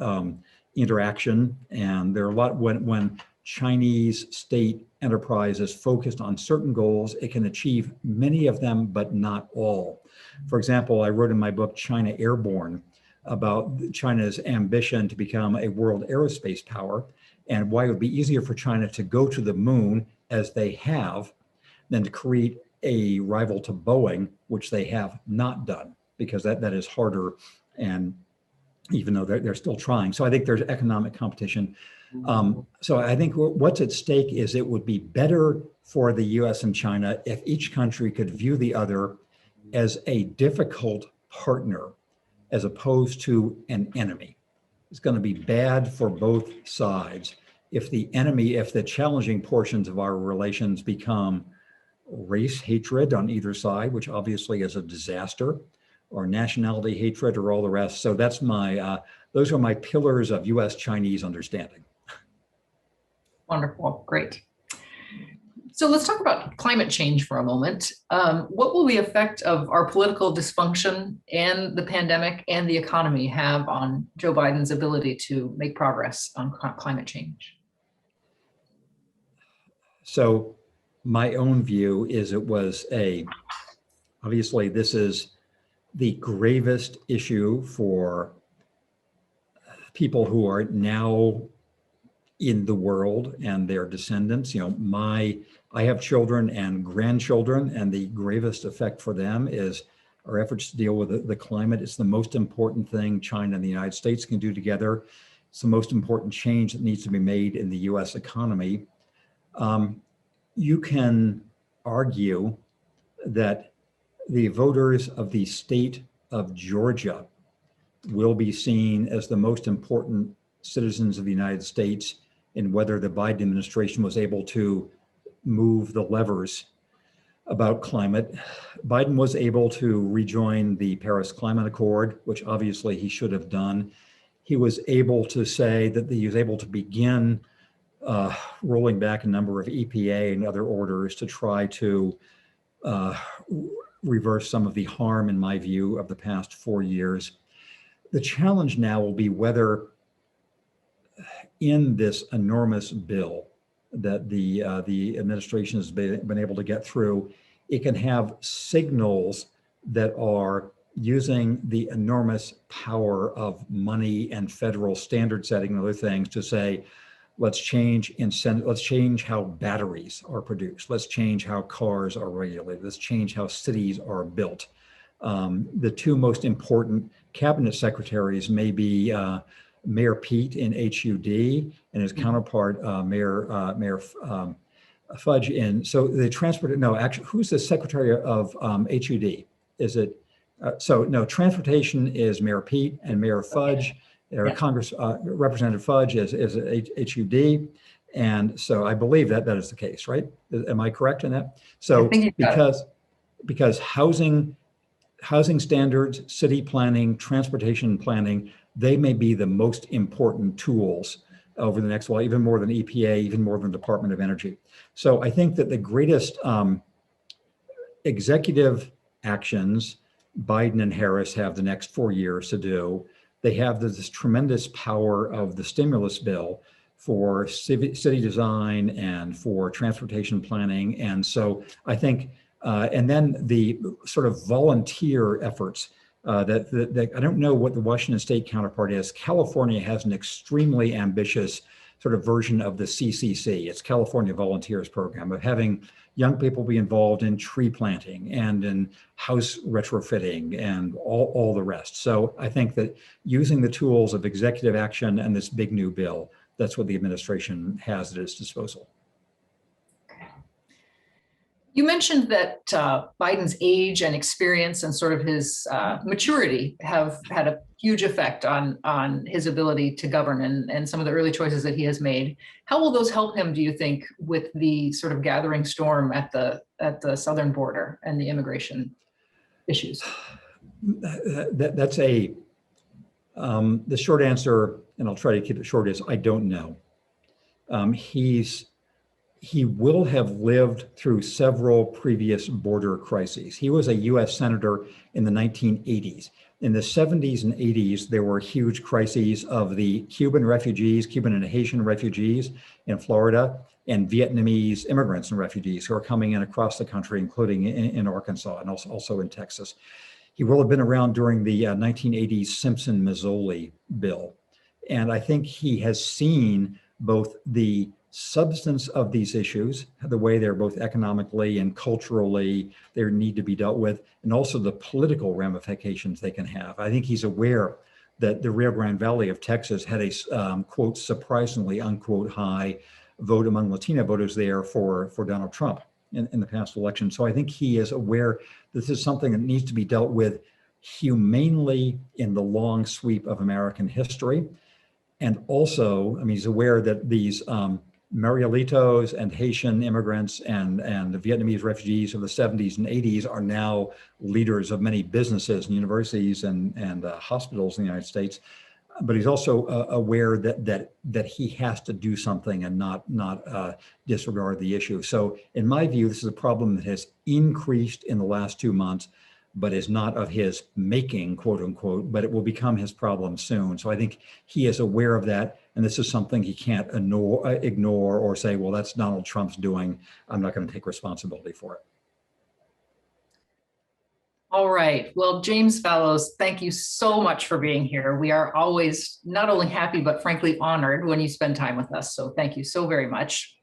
interaction. And there are a lot, when Chinese state enterprise is focused on certain goals, it can achieve many of them, but not all. For example, I wrote in my book, China Airborne, about China's ambition to become a world aerospace power, and why it would be easier for China to go to the moon, as they have, than to create a rival to Boeing, which they have not done, because that is harder, and even though they're still trying. So I think there's economic competition. So I think what's at stake is it would be better for the US and China if each country could view the other as a difficult partner as opposed to an enemy. It's going to be bad for both sides if the challenging portions of our relations become race hatred on either side, which obviously is a disaster, or nationality hatred, or all the rest. So that's those are my pillars of US-Chinese understanding. Wonderful, great. So let's talk about climate change for a moment. What will the effect of our political dysfunction and the pandemic and the economy have on Joe Biden's ability to make progress on climate change? So my own view is obviously this is the gravest issue for people who are now in the world and their descendants. You know, I have children and grandchildren, and the gravest effect for them is our efforts to deal with the climate. It's the most important thing China and the United States can do together. It's the most important change that needs to be made in the US economy. You can argue that the voters of the state of Georgia will be seen as the most important citizens of the United States in whether the Biden administration was able to move the levers about climate. Biden was able to rejoin the Paris Climate Accord, which obviously he should have done. He was able to say that he was able to begin rolling back a number of EPA and other orders to try to reverse some of the harm, in my view, of the past 4 years. The challenge now will be whether in this enormous bill that the administration has been able to get through, it can have signals that are using the enormous power of money and federal standard setting and other things to say, let's change how batteries are produced. Let's change how cars are regulated. Let's change how cities are built. The 2 most important cabinet secretaries may be Mayor Pete in HUD and his counterpart, Mayor Fudge in, so the who's the secretary of HUD? So no, transportation is Mayor Pete and Mayor Fudge, or Yeah. Congress Representative Fudge is HUD. And so I believe that is the case, right? Am I correct in that? So because housing standards, city planning, transportation planning, they may be the most important tools over the next while, even more than EPA, even more than Department of Energy. So I think that the greatest executive actions Biden and Harris have the next 4 years to do. They have this tremendous power of the stimulus bill for city design and for transportation planning. And so I think, and then the sort of volunteer efforts that I don't know what the Washington state counterpart is. California has an extremely ambitious sort of version of the CCC. It's California Volunteers Program, of having young people be involved in tree planting and in house retrofitting and all the rest. So I think that using the tools of executive action and this big new bill, that's what the administration has at its disposal. You mentioned that Biden's age and experience and sort of his maturity have had a huge effect on his ability to govern and some of the early choices that he has made. How will those help him, do you think, with the sort of gathering storm at the southern border and the immigration issues? That's the short answer, and I'll try to keep it short, is I don't know. He will have lived through several previous border crises. He was a US Senator in the 1980s. In the 70s and 80s, there were huge crises of the Cuban and Haitian refugees in Florida, and Vietnamese immigrants and refugees who are coming in across the country, including in Arkansas and also in Texas. He will have been around during the 1980s Simpson-Mazzoli bill. And I think he has seen both the substance of these issues, the way they're both economically and culturally, they need to be dealt with, and also the political ramifications they can have. I think he's aware that the Rio Grande Valley of Texas had a, quote, surprisingly, unquote, high vote among Latino voters there for Donald Trump in the past election. So I think he is aware this is something that needs to be dealt with humanely in the long sweep of American history. And also, I mean, he's aware that these Marielitos and Haitian immigrants and the Vietnamese refugees of the 70s and 80s are now leaders of many businesses and universities and hospitals in the United States. But he's also aware that he has to do something and not disregard the issue. So in my view, this is a problem that has increased in the last 2 months, but is not of his making, quote unquote, but it will become his problem soon. So I think he is aware of that. And this is something he can't ignore or say, well, that's Donald Trump's doing. I'm not going to take responsibility for it. All right. Well, James Fallows, thank you so much for being here. We are always not only happy, but frankly honored when you spend time with us. So thank you so very much.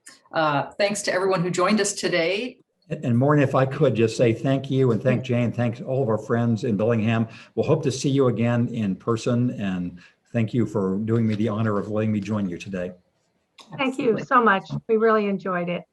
Thanks to everyone who joined us today. And Maureen, if I could just say thank you and thank Jane, thanks all of our friends in Bellingham. We'll hope to see you again in person, and thank you for doing me the honor of letting me join you today. Thank you so much. We really enjoyed it.